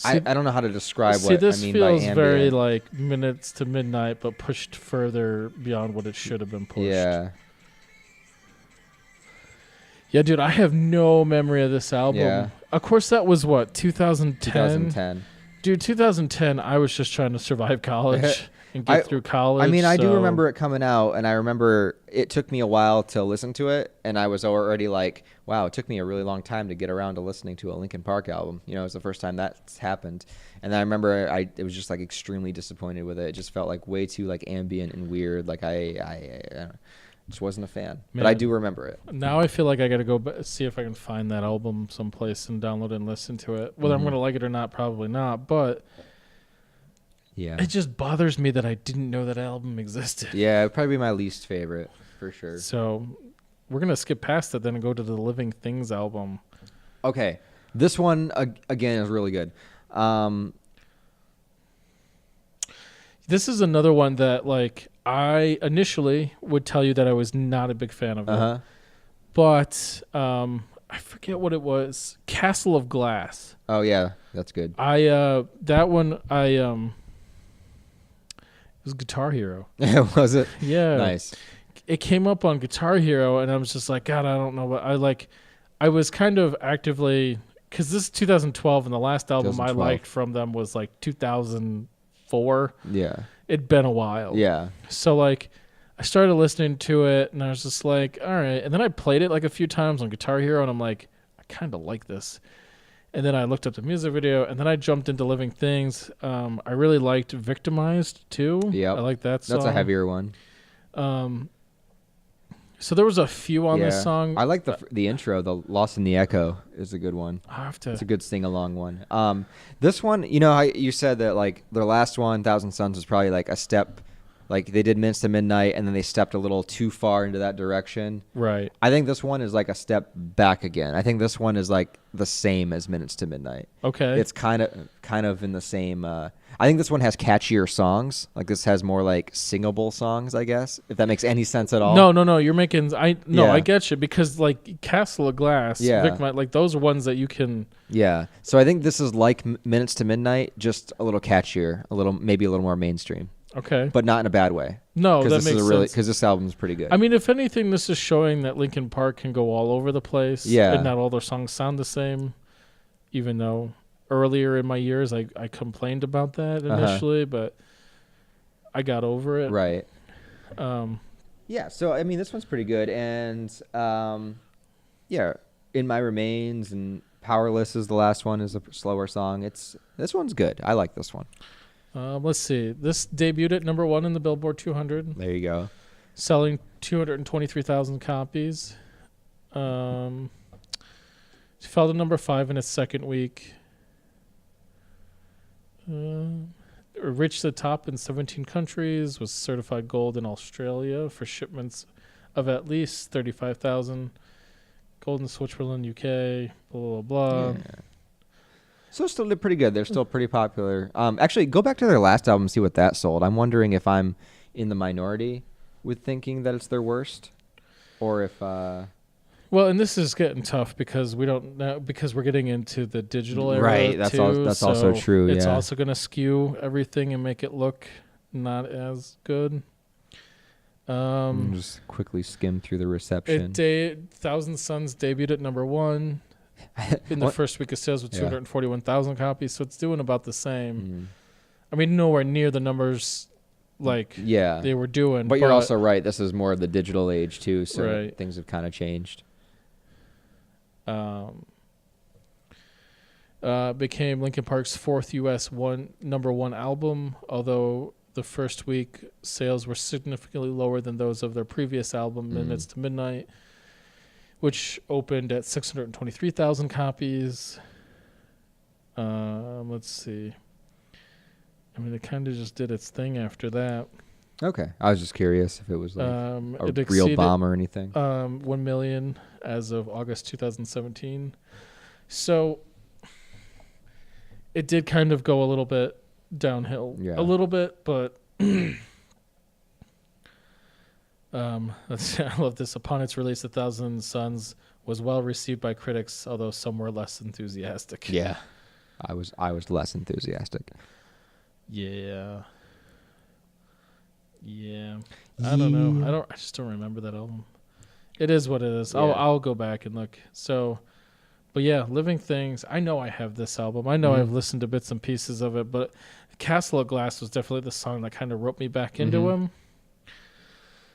I don't know how to describe what I mean by ambient. See, this feels very like Minutes to Midnight, but pushed further beyond what it should have been pushed. Yeah. Yeah, dude, I have no memory of this album. Yeah. Of course, that was what, 2010? 2010. Dude, 2010, I was just trying to survive college and get through college. I mean, I do remember it coming out, and I remember it took me a while to listen to it, and I was already like, wow, it took me a really long time to get around to listening to a Linkin Park album. It was the first time that's happened. And then I remember it was just like extremely disappointed with it. It just felt like way too like ambient and weird. Like I just wasn't a fan. Man, but I do remember it. Now I feel like I got to go see if I can find that album someplace and download it and listen to it. Whether I'm going to like it or not, probably not. But yeah, it just bothers me that I didn't know that album existed. Yeah, it'd probably be my least favorite for sure. So we're going to skip past that then and go to the Living Things album. Okay. This one, again, is really good. This is another one that, like, I initially would tell you that I was not a big fan of it. But I forget what it was. Castle of Glass. Oh, yeah. That's good. That one, it was Guitar Hero. Was it? Yeah. Nice. It came up on Guitar Hero, and I was just like, God, I don't know what I was kind of actively, because this is 2012, and the last album I liked from them was like 2004. Yeah. It'd been a while. Yeah. So like I started listening to it and I was just like, all right. And then I played it like a few times on Guitar Hero and I'm like, I kind of like this. And then I looked up the music video and then I jumped into Living Things. I really liked Victimized too. Yeah. I like that song. That's a heavier one. So there was a few on this song. I like the intro, the Lost in the Echo is a good one. It's a good sing-along one. This one, how you said that like their last one, 1,000 Suns, was probably like a step, like they did Minutes to Midnight and then they stepped a little too far into that direction. Right. I think this one is like a step back again. I think this one is like the same as Minutes to Midnight. Okay. It's kind of in the same. I think this one has catchier songs. Like this has more like singable songs, I guess. If that makes any sense at all. No. You're making. Yeah. I get you because like Castle of Glass, Yeah. Vic, like those are ones that you can. Yeah. So I think this is like Minutes to Midnight, just a little catchier, maybe a little more mainstream, Okay. but not in a bad way. No, that This makes is sense. because this album's pretty good. I mean, if anything, this is showing that Linkin Park can go all over the place. Yeah. And not all their songs sound the same, even though earlier in my years I complained about that initially, but I got over it. Right. Yeah. So I mean, this one's pretty good, and yeah, In My Remains and Powerless is the last one. Is a slower song. This one's good. I like this one. Let's see. This debuted at number 1 in the Billboard 200. There you go. Selling 223,000 copies. It fell to number 5 in its second week. It reached the top in 17 countries. Was certified gold in Australia for shipments of at least 35,000. Gold in Switzerland, UK. Blah blah blah. Yeah. So still did pretty good. They're still pretty popular. Actually, go back to their last album and see what that sold. I'm wondering if I'm in the minority with thinking that it's their worst, or if. Well, and this is getting tough because we don't know, because we're getting into the digital era. Right. That's also true. It's yeah. also going to skew everything and make it look not as good. Just quickly skim through the reception. Thousand Suns debuted at number 1 in the first week of sales with 241,000 copies, so it's doing about the same. I mean, nowhere near the numbers like they were doing. But you're also right. This is more of the digital age too, so right. Things have kind of changed. Became Linkin Park's 4th U.S. number 1 album, although the first week sales were significantly lower than those of their previous album, Minutes to Midnight, which opened at 623,000 copies. Let's see. I mean, it kind of just did its thing after that. Okay. I was just curious if it was like a it real bomb or anything. 1 million as of August 2017. So it did kind of go a little bit downhill. Yeah. A little bit, but I love this. Upon its release, A Thousand Suns was well received by critics, although some were less enthusiastic. Yeah. I was less enthusiastic. Yeah. I don't know. I just don't remember that album. It is what it is. Yeah. I'll go back and look. So, but yeah, Living Things. I know I have this album. I know I've listened to bits and pieces of it, but Castle of Glass was definitely the song that kind of roped me back into him.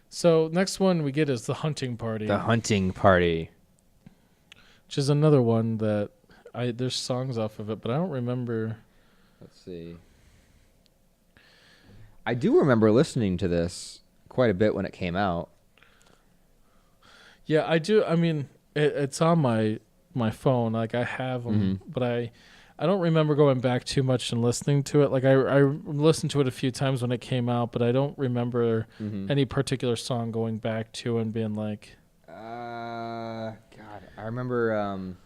So next one we get is The Hunting Party. The Hunting Party. Which is another one that there's songs off of it, but I don't remember. Let's see. I do remember listening to this quite a bit when it came out. Yeah, I do. I mean, it's on my phone. Like I have them, but I don't remember going back too much and listening to it. Like I listened to it a few times when it came out, but I don't remember any particular song going back to and being like. God, I remember.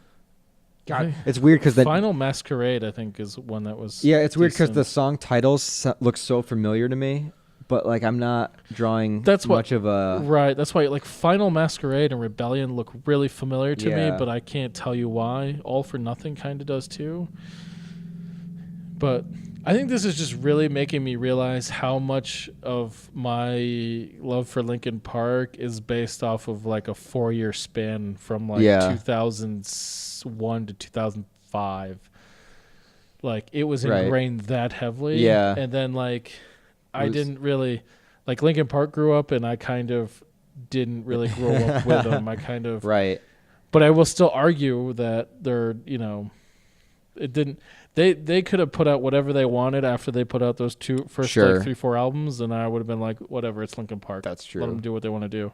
God, it's weird because the Final Masquerade, I think, is one that was. Yeah, it's weird because decent. the song titles look so familiar to me, but like I'm not drawing much of a. Right, that's why like Final Masquerade and Rebellion look really familiar to me, Yeah. but I can't tell you why. All for Nothing kind of does too. But I think this is just really making me realize how much of my love for Linkin Park is based off of like a 4-year span from like 2001 to 2005. Like it was ingrained that heavily. Yeah. And then like I didn't really like Linkin Park grew up and I kind of didn't really grow up with them. I kind of Right. But I will still argue that they're, it didn't. They could have put out whatever they wanted after they put out those first Sure. 3-4 albums, and I would have been like, whatever, it's Linkin Park. That's true. Let them do what they want to do.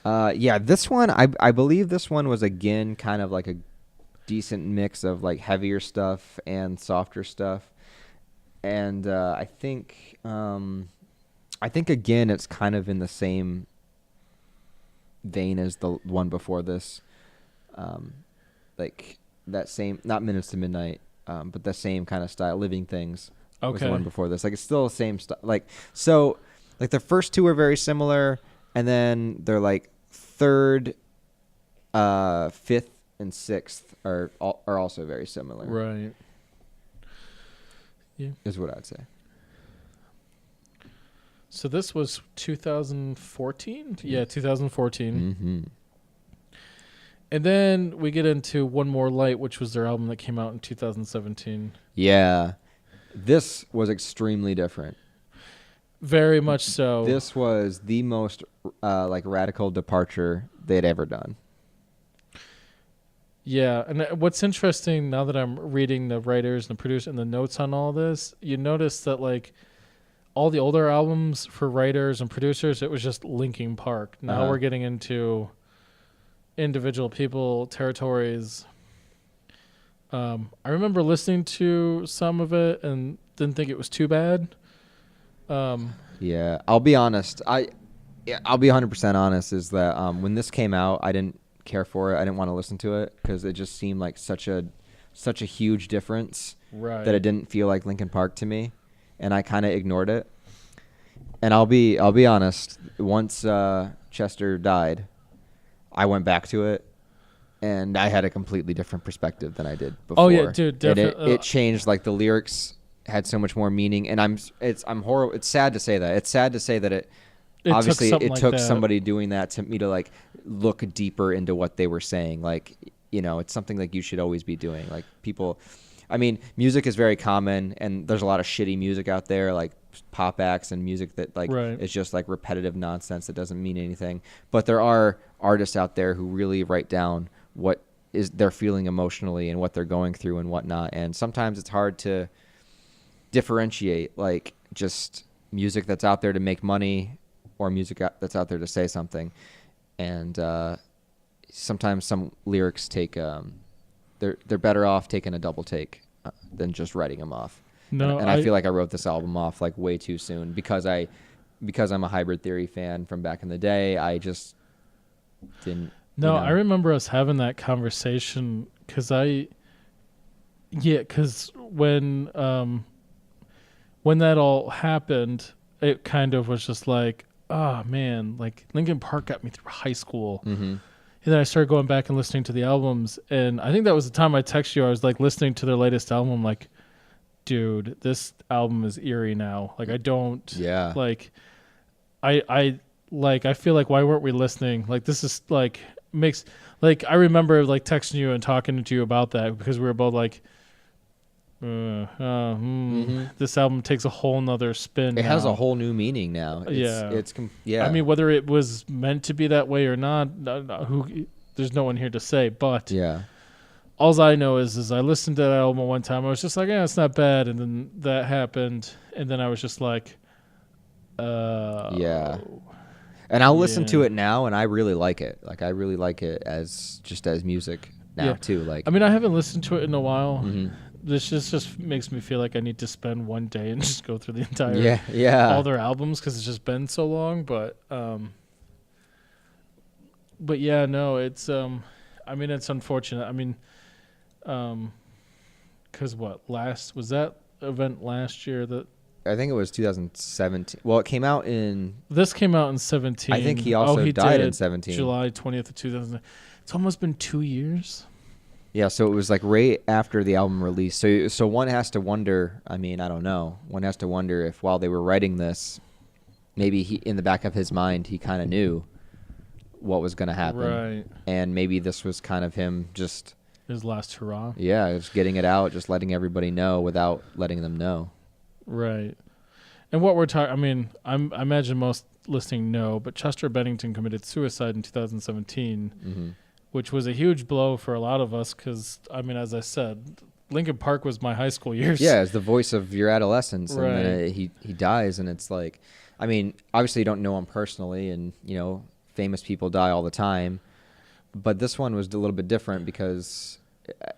Yeah, this one, I believe this one was again kind of like a decent mix of like heavier stuff and softer stuff, and I think again it's kind of in the same vein as the one before this, like that same, not Minutes to Midnight, but the same kind of style, Living Things. Was the Okay. one before this. Like, it's still the same stuff. Like, so, like, the first two are very similar, and then they're like third, fifth, and sixth are also very similar. Right. Yeah. Is what I'd say. So this was 2014? Yeah, 2014. Mm-hmm. And then we get into One More Light, which was their album that came out in 2017. Yeah. This was extremely different. Very much so. This was the most like radical departure they'd ever done. Yeah, and what's interesting now that I'm reading the writers and the producers and the notes on all this, you notice that like all the older albums for writers and producers, it was just Linkin Park. Now we're getting into individual people, territories. I remember listening to some of it and didn't think it was too bad. Yeah, I'll be honest. I'll be 100% honest. Is that when this came out, I didn't care for it. I didn't want to listen to it because it just seemed like such a huge difference Right. that it didn't feel like Linkin Park to me, and I kind of ignored it. And I'll be honest. Once Chester died, I went back to it, and I had a completely different perspective than I did before. Oh yeah, dude, definitely. And it changed. Like, the lyrics had so much more meaning, and I'm horrible. It's sad to say that. It's sad to say that it obviously it took somebody doing that to me to like look deeper into what they were saying. Like, you know, it's something like you should always be doing. Like, people, I mean, music is very common, and there's a lot of shitty music out there, like pop acts and music that like is just like repetitive nonsense that doesn't mean anything. But there are artists out there who really write down what is they're feeling emotionally and what they're going through and whatnot. And sometimes it's hard to differentiate like just music that's out there to make money or music that's out there to say something. And sometimes some lyrics take they're better off taking a double take than just writing them off. No, and I feel like I wrote this album off like way too soon because I'm a Hybrid Theory fan from back in the day. I just didn't. No, I remember us having that conversation because when that all happened, it kind of was just like, oh man, like Linkin Park got me through high school. Mm-hmm. And then I started going back and listening to the albums, and I think that was the time I texted you. I was like listening to their latest album, I'm like, dude, this album is eerie now. Like, I don't, like, I feel like, why weren't we listening? Like, this is like makes like I remember like texting you and talking to you about that because we were both like, this album takes a whole nother spin. It has a whole new meaning now. It's I mean, whether it was meant to be that way or not, there's no one here to say. But all I know is I listened to that album one time. I was just like, yeah, it's not bad. And then that happened, and then I was just like, And I'll listen to it now, and I really like it. Like, I really like it as music now too. Like, I mean, I haven't listened to it in a while. Mm-hmm. This just makes me feel like I need to spend one day and just go through the entire all their albums because it's just been so long. But yeah, no, it's I mean, it's unfortunate. I mean, because was that event last year that? I think it was 2017. Well, it came out in. This came out in 17. I think he also died in 17. July 20th of 2000. It's almost been 2 years. Yeah, so it was like right after the album release. So one has to wonder. I mean, I don't know. One has to wonder if while they were writing this, maybe he, in the back of his mind, he kind of knew what was going to happen, right? And maybe this was kind of him just his last hurrah. Yeah, just getting it out, just letting everybody know without letting them know. Right. And what we're talking, I mean, I imagine most listening know, but Chester Bennington committed suicide in 2017, which was a huge blow for a lot of us because, I mean, as I said, Linkin Park was my high school years. Yeah, it's the voice of your adolescence. Right. And then he dies, and it's like, I mean, obviously you don't know him personally, and, you know, famous people die all the time. But this one was a little bit different because,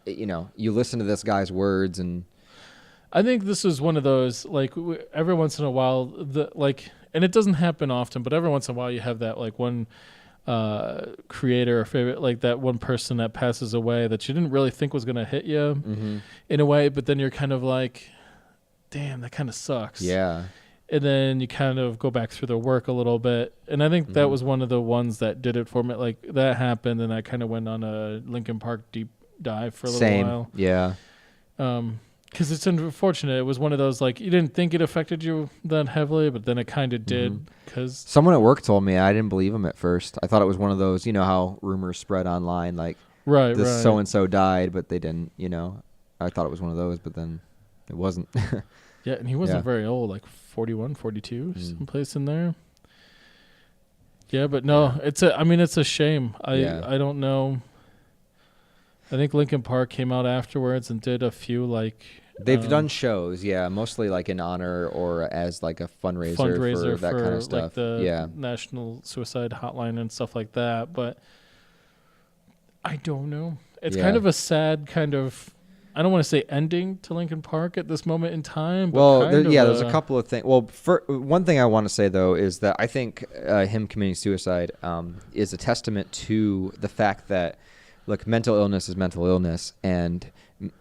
you know, you listen to this guy's words and... I think this is one of those, like, every once in a while, and it doesn't happen often, but every once in a while you have that, like, one creator or favorite, like, that one person that passes away that you didn't really think was going to hit you in a way, but then you're kind of like, damn, that kind of sucks. Yeah. And then you kind of go back through the work a little bit. And I think that was one of the ones that did it for me. Like, that happened, and I kind of went on a Linkin Park deep dive for a little while. Yeah. Because it's unfortunate. It was one of those, like, you didn't think it affected you that heavily, but then it kind of did. Because someone at work told me, I didn't believe him at first. I thought it was one of those, you know how rumors spread online, like, this so-and-so died, but they didn't, you know. I thought it was one of those, but then it wasn't. Yeah, and he wasn't very old, like 41, 42, someplace in there. Yeah, but no, it's a shame. I don't know. I think Linkin Park came out afterwards and did a few, like... They've done shows, mostly like in honor or as like a fundraiser for that kind of stuff. Like the National Suicide Hotline and stuff like that, but I don't know. It's kind of a sad kind of... I don't want to say ending to Linkin Park at this moment in time. But there's a couple of things. Well, one thing I want to say, though, is that I think him committing suicide is a testament to the fact that, look, mental illness is mental illness, and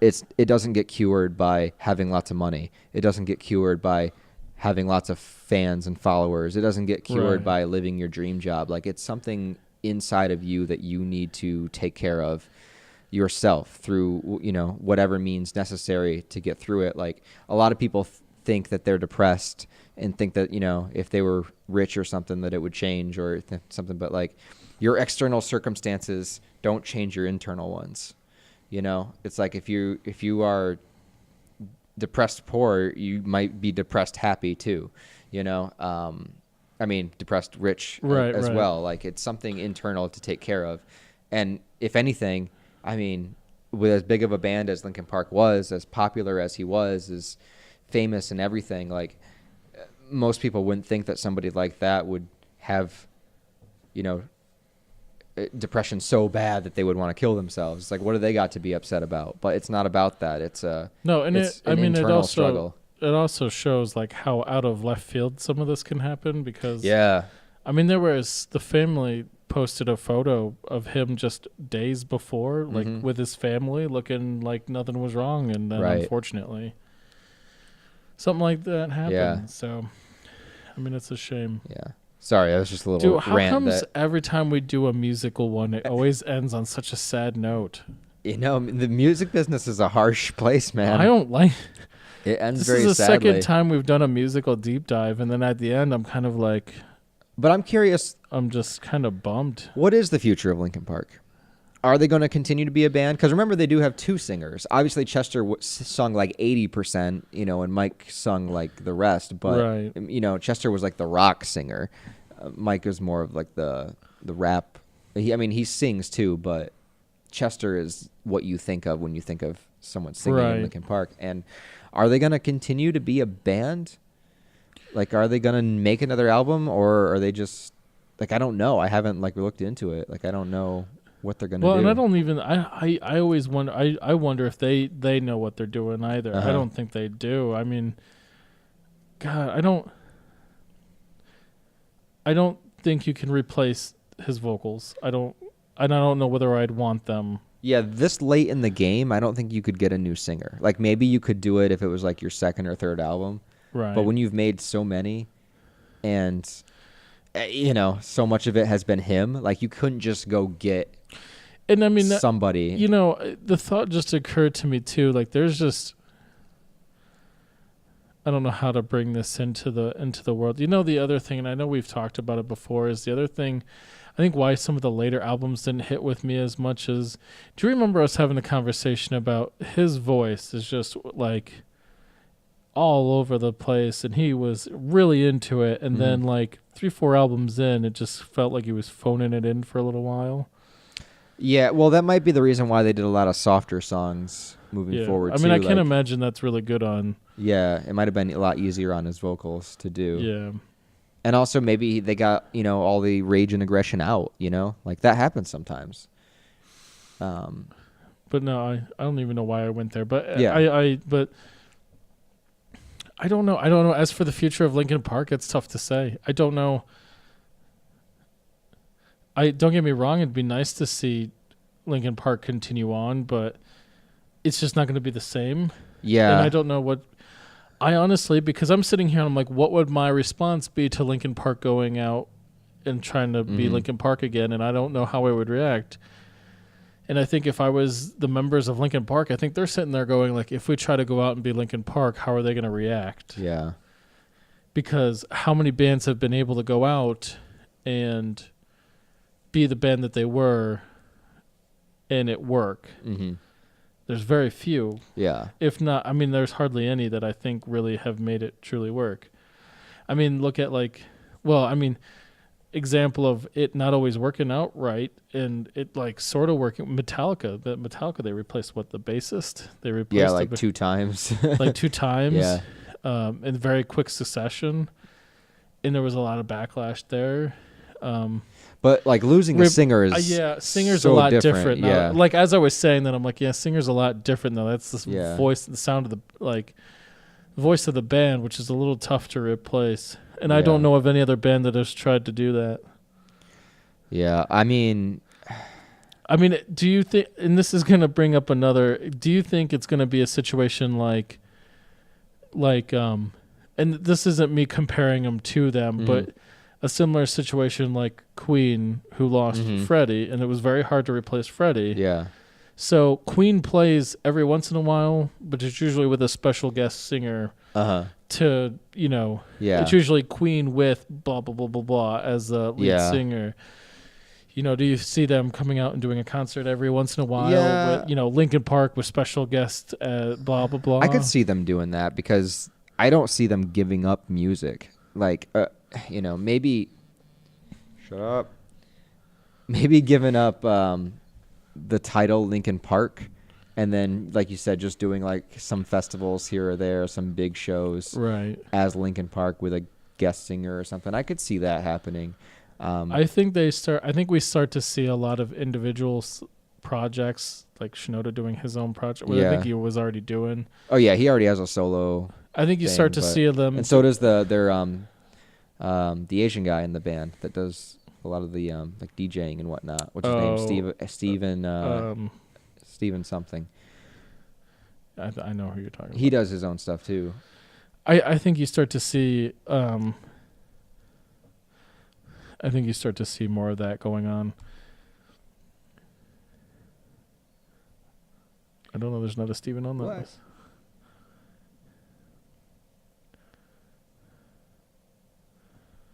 it doesn't get cured by having lots of money. It doesn't get cured by having lots of fans and followers. It doesn't get cured by living your dream job. Like, it's something inside of you that you need to take care of yourself through, you know, whatever means necessary to get through it. Like, a lot of people think that they're depressed and think that, you know, if they were rich or something that it would change or something, but like, your external circumstances don't change your internal ones. You know, it's like if you are depressed poor, you might be depressed happy too, you know. I mean, depressed rich as well. Like, it's something internal to take care of. And if anything, I mean, with as big of a band as Linkin Park was, as popular as he was, as famous and everything, like, most people wouldn't think that somebody like that would have, you know, depression so bad that they would want to kill themselves. It's like, what do they got to be upset about? But it's not about that. It's an internal struggle. It also shows like how out of left field some of this can happen because I mean, there was the family posted a photo of him just days before, like with his family, looking like nothing was wrong, and then unfortunately, something like that happened. Yeah. So, I mean, it's a shame. Yeah. Sorry, that was just a little how rant. Comes every time we do a musical one, it always ends on such a sad note? You know, the music business is a harsh place, man. I don't like. It ends very sadly. This is the sadly. second time we've done a musical deep dive, and then at the end, I'm kind of like. But I'm curious. I'm just kind of bummed. What is the future of Linkin Park? Are they going to continue to be a band? Because remember, they do have two singers. Obviously, Chester sung like 80%, you know, and Mike sung like the rest. But, you know, Chester was like the rock singer. Mike is more of like the rap. He sings too, but Chester is what you think of when you think of someone singing in Linkin Park. And are they going to continue to be a band? Like, are they going to make another album, or are they just, like, I don't know. I haven't, like, looked into it. Like, I don't know what they're going to do. Well, and I don't even, I always wonder, I wonder if they know what they're doing either. I don't think they do. I mean, God, I don't think you can replace his vocals. I don't know whether I'd want them. Yeah, this late in the game, I don't think you could get a new singer. Like, maybe you could do it if it was, like, your second or third album. Right. But when you've made so many and, you know, so much of it has been him, like, you couldn't just go get somebody. You know, the thought just occurred to me, too. Like, there's just... I don't know how to bring this into the world. You know, the other thing, and I know we've talked about it before, is the other thing, I think why some of the later albums didn't hit with me as much as... Do you remember us having a conversation about his voice is just, like... all over the place, and he was really into it, and then like 3-4 albums in, it just felt like he was phoning it in for a little while. Yeah, well, that might be the reason why they did a lot of softer songs moving forward. I mean, I can't imagine that's really good on. Yeah, it might have been a lot easier on his vocals to do. Yeah, and also maybe they got, you know, all the rage and aggression out. You know, like that happens sometimes. But no, I don't even know why I went there. But yeah, I don't know. As for the future of Linkin Park, it's tough to say. I don't know. Don't get me wrong, it'd be nice to see Linkin Park continue on, but it's just not going to be the same. Yeah. And I don't know what I honestly, because I'm sitting here and I'm like, what would my response be to Linkin Park going out and trying to be Linkin Park again? And I don't know how I would react. And I think if I was the members of Linkin Park, I think they're sitting there going like, if we try to go out and be Linkin Park, how are they going to react? Yeah. Because how many bands have been able to go out and be the band that they were and it work? Mm-hmm. There's very few. Yeah. If not, I mean, there's hardly any that I think really have made it truly work. I mean, look at example of it not always working out right and it like sort of working. Metallica, they replaced the bassist? They replaced like 2 times. like 2 times. Yeah. In very quick succession. And there was a lot of backlash there. But like losing a singer is singer's so a lot different. Yeah. Now, like as I was saying that, I'm like, singer's a lot different though. That's the voice, the sound of the voice of the band, which is a little tough to replace. And I don't know of any other band that has tried to do that. Yeah, I mean, do you think? And this is going to bring up another. Do you think it's going to be a situation like, and this isn't me comparing them to them, but a similar situation like Queen, who lost Freddie, and it was very hard to replace Freddie. Yeah. So Queen plays every once in a while, but it's usually with a special guest singer. To it's usually Queen with blah blah blah blah blah as the lead singer. Do you see them coming out and doing a concert every once in a while? Yeah. With, Linkin Park with special guest blah blah blah. I could see them doing that because I don't see them giving up music. Like maybe shut up. Maybe giving up the title Linkin Park. And then, like you said, just doing like some festivals here or there, some big shows, right? As Linkin Park with a guest singer or something. I could see that happening. I think we start to see a lot of individual projects, like Shinoda doing his own project. Which I think he was already doing. Oh yeah, he already has a solo. I think you start to see them, and so does the Asian guy in the band that does a lot of the like DJing and whatnot. What's his name? Steven something. I know who you're talking about. He does his own stuff too. I think you start to see more of that going on. I don't know. There's not a Steven on that list.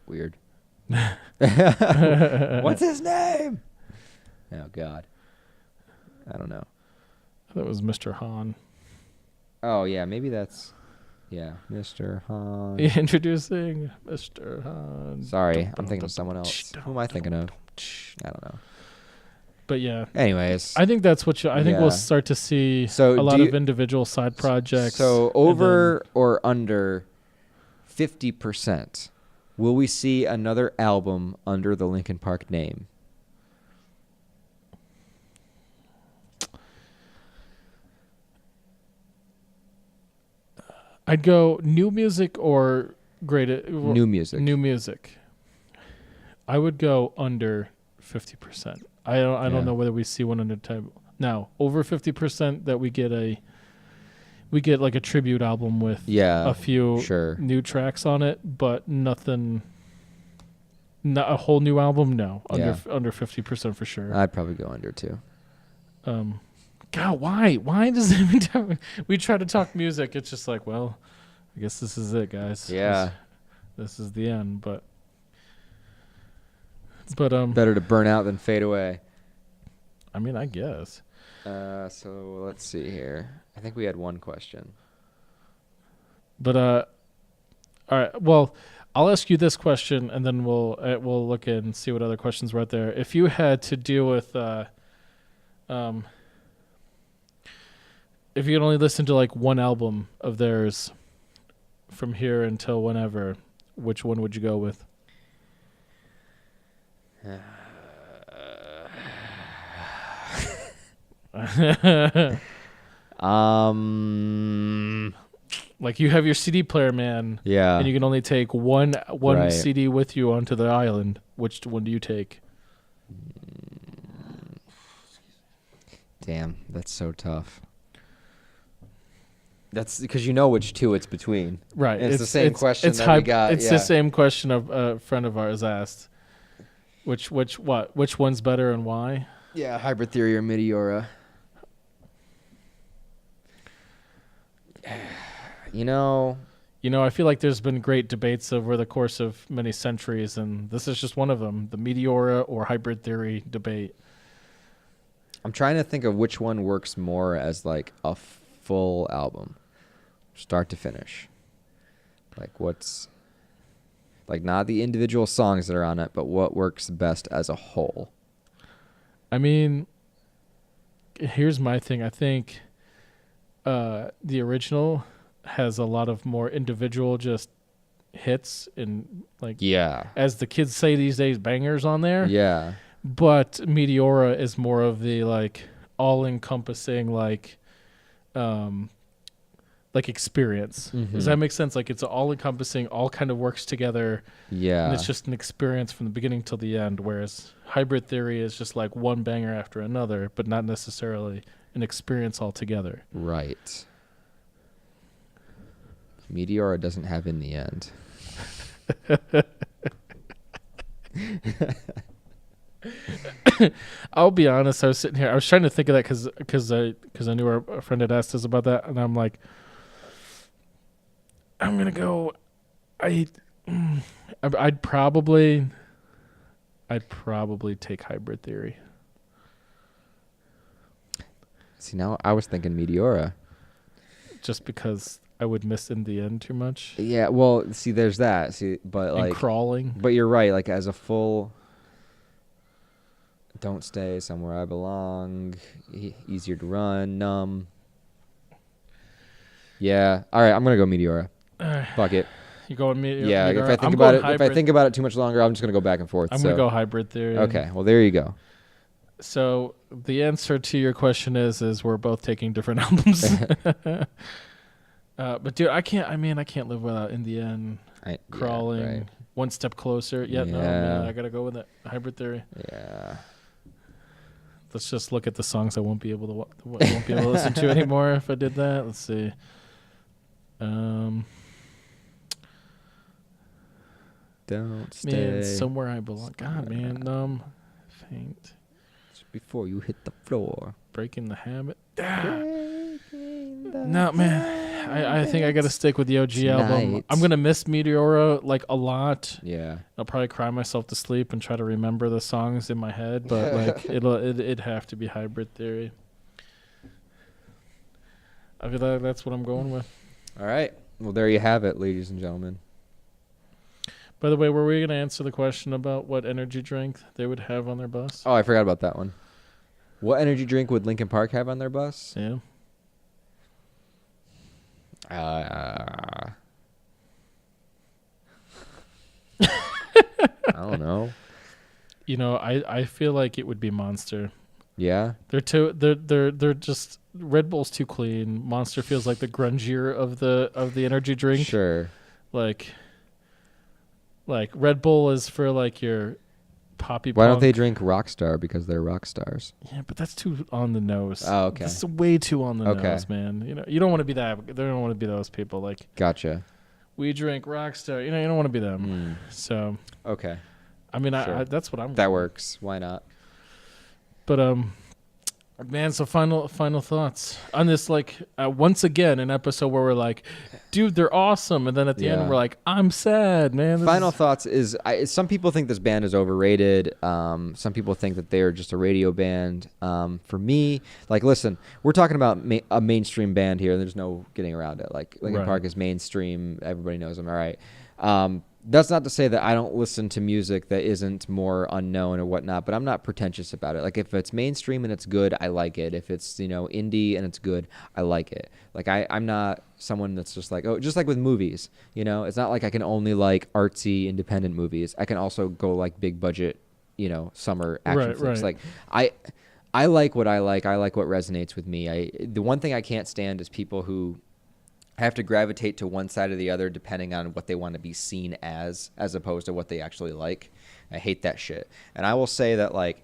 Weird. What's his name? Oh God. I don't know. That was Mr. Han. Oh yeah, maybe that's Mr. Han. Introducing Mr. Han. Sorry, I'm thinking of someone else. Who am I thinking of? I don't know. But yeah. Anyways, I think that's what I think we'll start to see a lot of individual side projects. So over or under 50%, will we see another album under the Linkin Park name? I'd go new music or new music. New music. I would go under 50%. I don't know whether we see one under time. Now, over 50% that we get like a tribute album with a few new tracks on it, but nothing. Not a whole new album. No, under 50% for sure. I'd probably go under too. God, why? Why does every time we try to talk music, it's just like, well, I guess this is it, guys. Yeah, this is the end. But better to burn out than fade away. I mean, I guess. So let's see here. I think we had one question. But all right. Well, I'll ask you this question, and then we'll look and see what other questions were out there. If you had to deal with if you could only listen to like one album of theirs from here until whenever, which one would you go with? Like you have your CD player, man. Yeah. And you can only take one CD with you onto the island. Which one do you take? Damn, that's so tough. That's because you know which two it's between. Right. And it's the same question that we got. It's the same question a friend of ours asked. Which one's better and why? Yeah, Hybrid Theory or Meteora. I feel like there's been great debates over the course of many centuries, and this is just one of them, the Meteora or Hybrid Theory debate. I'm trying to think of which one works more as like a full album, start to finish. Like what's like not the individual songs that are on it, but what works best as a whole. I mean, here's my thing. I think the original has a lot of more individual just hits and like as the kids say these days, bangers on there. Yeah. But Meteora is more of the like all-encompassing experience. Mm-hmm. Does that make sense? Like it's all-encompassing, all kind of works together. Yeah. And it's just an experience from the beginning till the end, whereas Hybrid Theory is just like one banger after another, but not necessarily an experience altogether. Right. Meteora doesn't have In the End. I'll be honest. I was sitting here. I was trying to think of that because I knew our friend had asked us about that, and I'm like, I'm gonna go. I'd probably take Hybrid Theory. See, now I was thinking Meteora. Just because I would miss In the End too much. Yeah, well, see, there's that. See, but And like crawling. But you're right. Like as a full, Don't Stay, Somewhere I Belong, Easier to Run, Numb. Yeah. All right, I'm gonna go Meteora. Fuck it. You going Meteora? Yeah. Meteora? If I think about it too much longer, I'm just gonna go back and forth. I'm gonna go Hybrid Theory. Okay. Well, there you go. So the answer to your question is we're both taking different albums. But dude, I can't live without In the End, Crawling, right. One Step Closer. No, man, I gotta go with it. Hybrid Theory. Yeah. Let's just look at the songs I won't be able to listen to anymore if I did that. Let's see. Don't Stay. Man, Somewhere I Belong. God, man, Numb, Faint. Before You Hit the Floor. Breaking the Habit. No, man. I think I got to stick with the OG album. I'm going to miss Meteora like a lot. Yeah. I'll probably cry myself to sleep and try to remember the songs in my head, but like it'd have to be Hybrid Theory. I feel like that's what I'm going with. All right. Well, there you have it, ladies and gentlemen. By the way, were we going to answer the question about what energy drink they would have on their bus? Oh, I forgot about that one. What energy drink would Linkin Park have on their bus? Yeah. I don't know. I feel like it would be Monster. Yeah. They're just Red Bull's too clean. Monster feels like the grungier of the energy drink. Sure. Like Red Bull is for like your poppy. Why don't they drink Rockstar because they're rock stars? Yeah, but that's too on the nose. Oh, okay. That's way too on the nose, man. You don't want to be that. They don't want to be those people. Like, gotcha. We drink Rockstar. You don't want to be them. So. Okay. I mean, sure. that's what I'm. That works. Why not? But man. So final thoughts on this. Like once again, an episode where we're like, dude, they're awesome, and then at the end we're like, I'm sad, man. Final thoughts is some people think this band is overrated. Some people think that they're just a radio band. For me, like, listen, we're talking about a mainstream band here. There's no getting around it. Like Linkin Park is mainstream. Everybody knows them. All right. That's not to say that I don't listen to music that isn't more unknown or whatnot, but I'm not pretentious about it. Like, if it's mainstream and it's good, I like it. If it's, indie and it's good, I like it. Like, I'm not someone that's just like, just like with movies, it's not like I can only like artsy independent movies. I can also go like big budget, summer action flicks. Like, I like what I like. I like what resonates with me. The one thing I can't stand is people who have to gravitate to one side or the other depending on what they want to be seen as opposed to what they actually like. I hate that shit. And I will say that, like,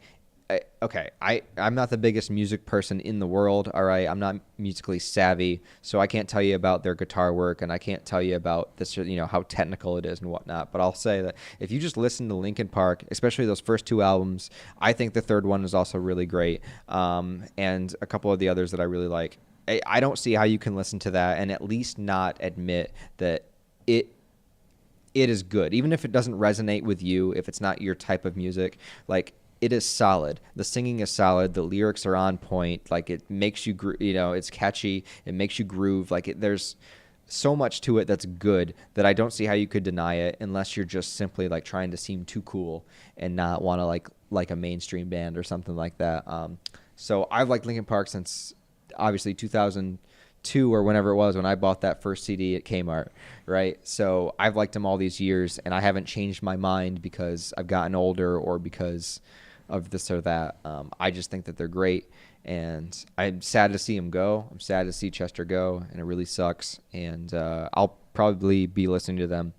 I'm not the biggest music person in the world. All right, I'm not musically savvy, so I can't tell you about their guitar work, and I can't tell you about this, how technical it is and whatnot. But I'll say that if you just listen to Linkin Park, especially those first two albums, I think the third one is also really great, and a couple of the others that I really like. I don't see how you can listen to that and at least not admit that it is good, even if it doesn't resonate with you, if it's not your type of music. Like, it is solid. The singing is solid. The lyrics are on point. Like, it makes you, it's catchy. It makes you groove. Like, there's so much to it that's good that I don't see how you could deny it unless you're just simply like trying to seem too cool and not want to like a mainstream band or something like that. So I've liked Linkin Park since obviously 2002 or whenever it was when I bought that first CD at Kmart, right? So I've liked them all these years, and I haven't changed my mind because I've gotten older or because of this or that. I just think that they're great, and I'm sad to see them go. I'm sad to see Chester go, and it really sucks. And I'll probably be listening to them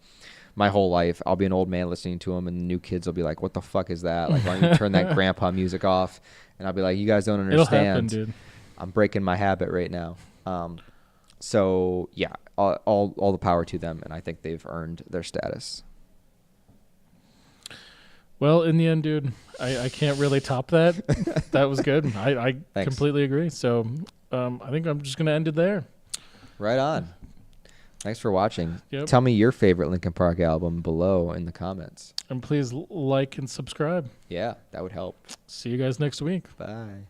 my whole life. I'll be an old man listening to them, and the new kids will be like, "What the fuck is that? Like, why don't you turn that grandpa music off?" And I'll be like, "You guys don't understand. It'll happen, dude. I'm breaking my habit right now." So yeah, all the power to them, and I think they've earned their status. Well, in the end, dude, I can't really top that. That was good. I completely agree. So I think I'm just going to end it there. Right on. Thanks for watching. Yep. Tell me your favorite Linkin Park album below in the comments. And please like and subscribe. Yeah, that would help. See you guys next week. Bye.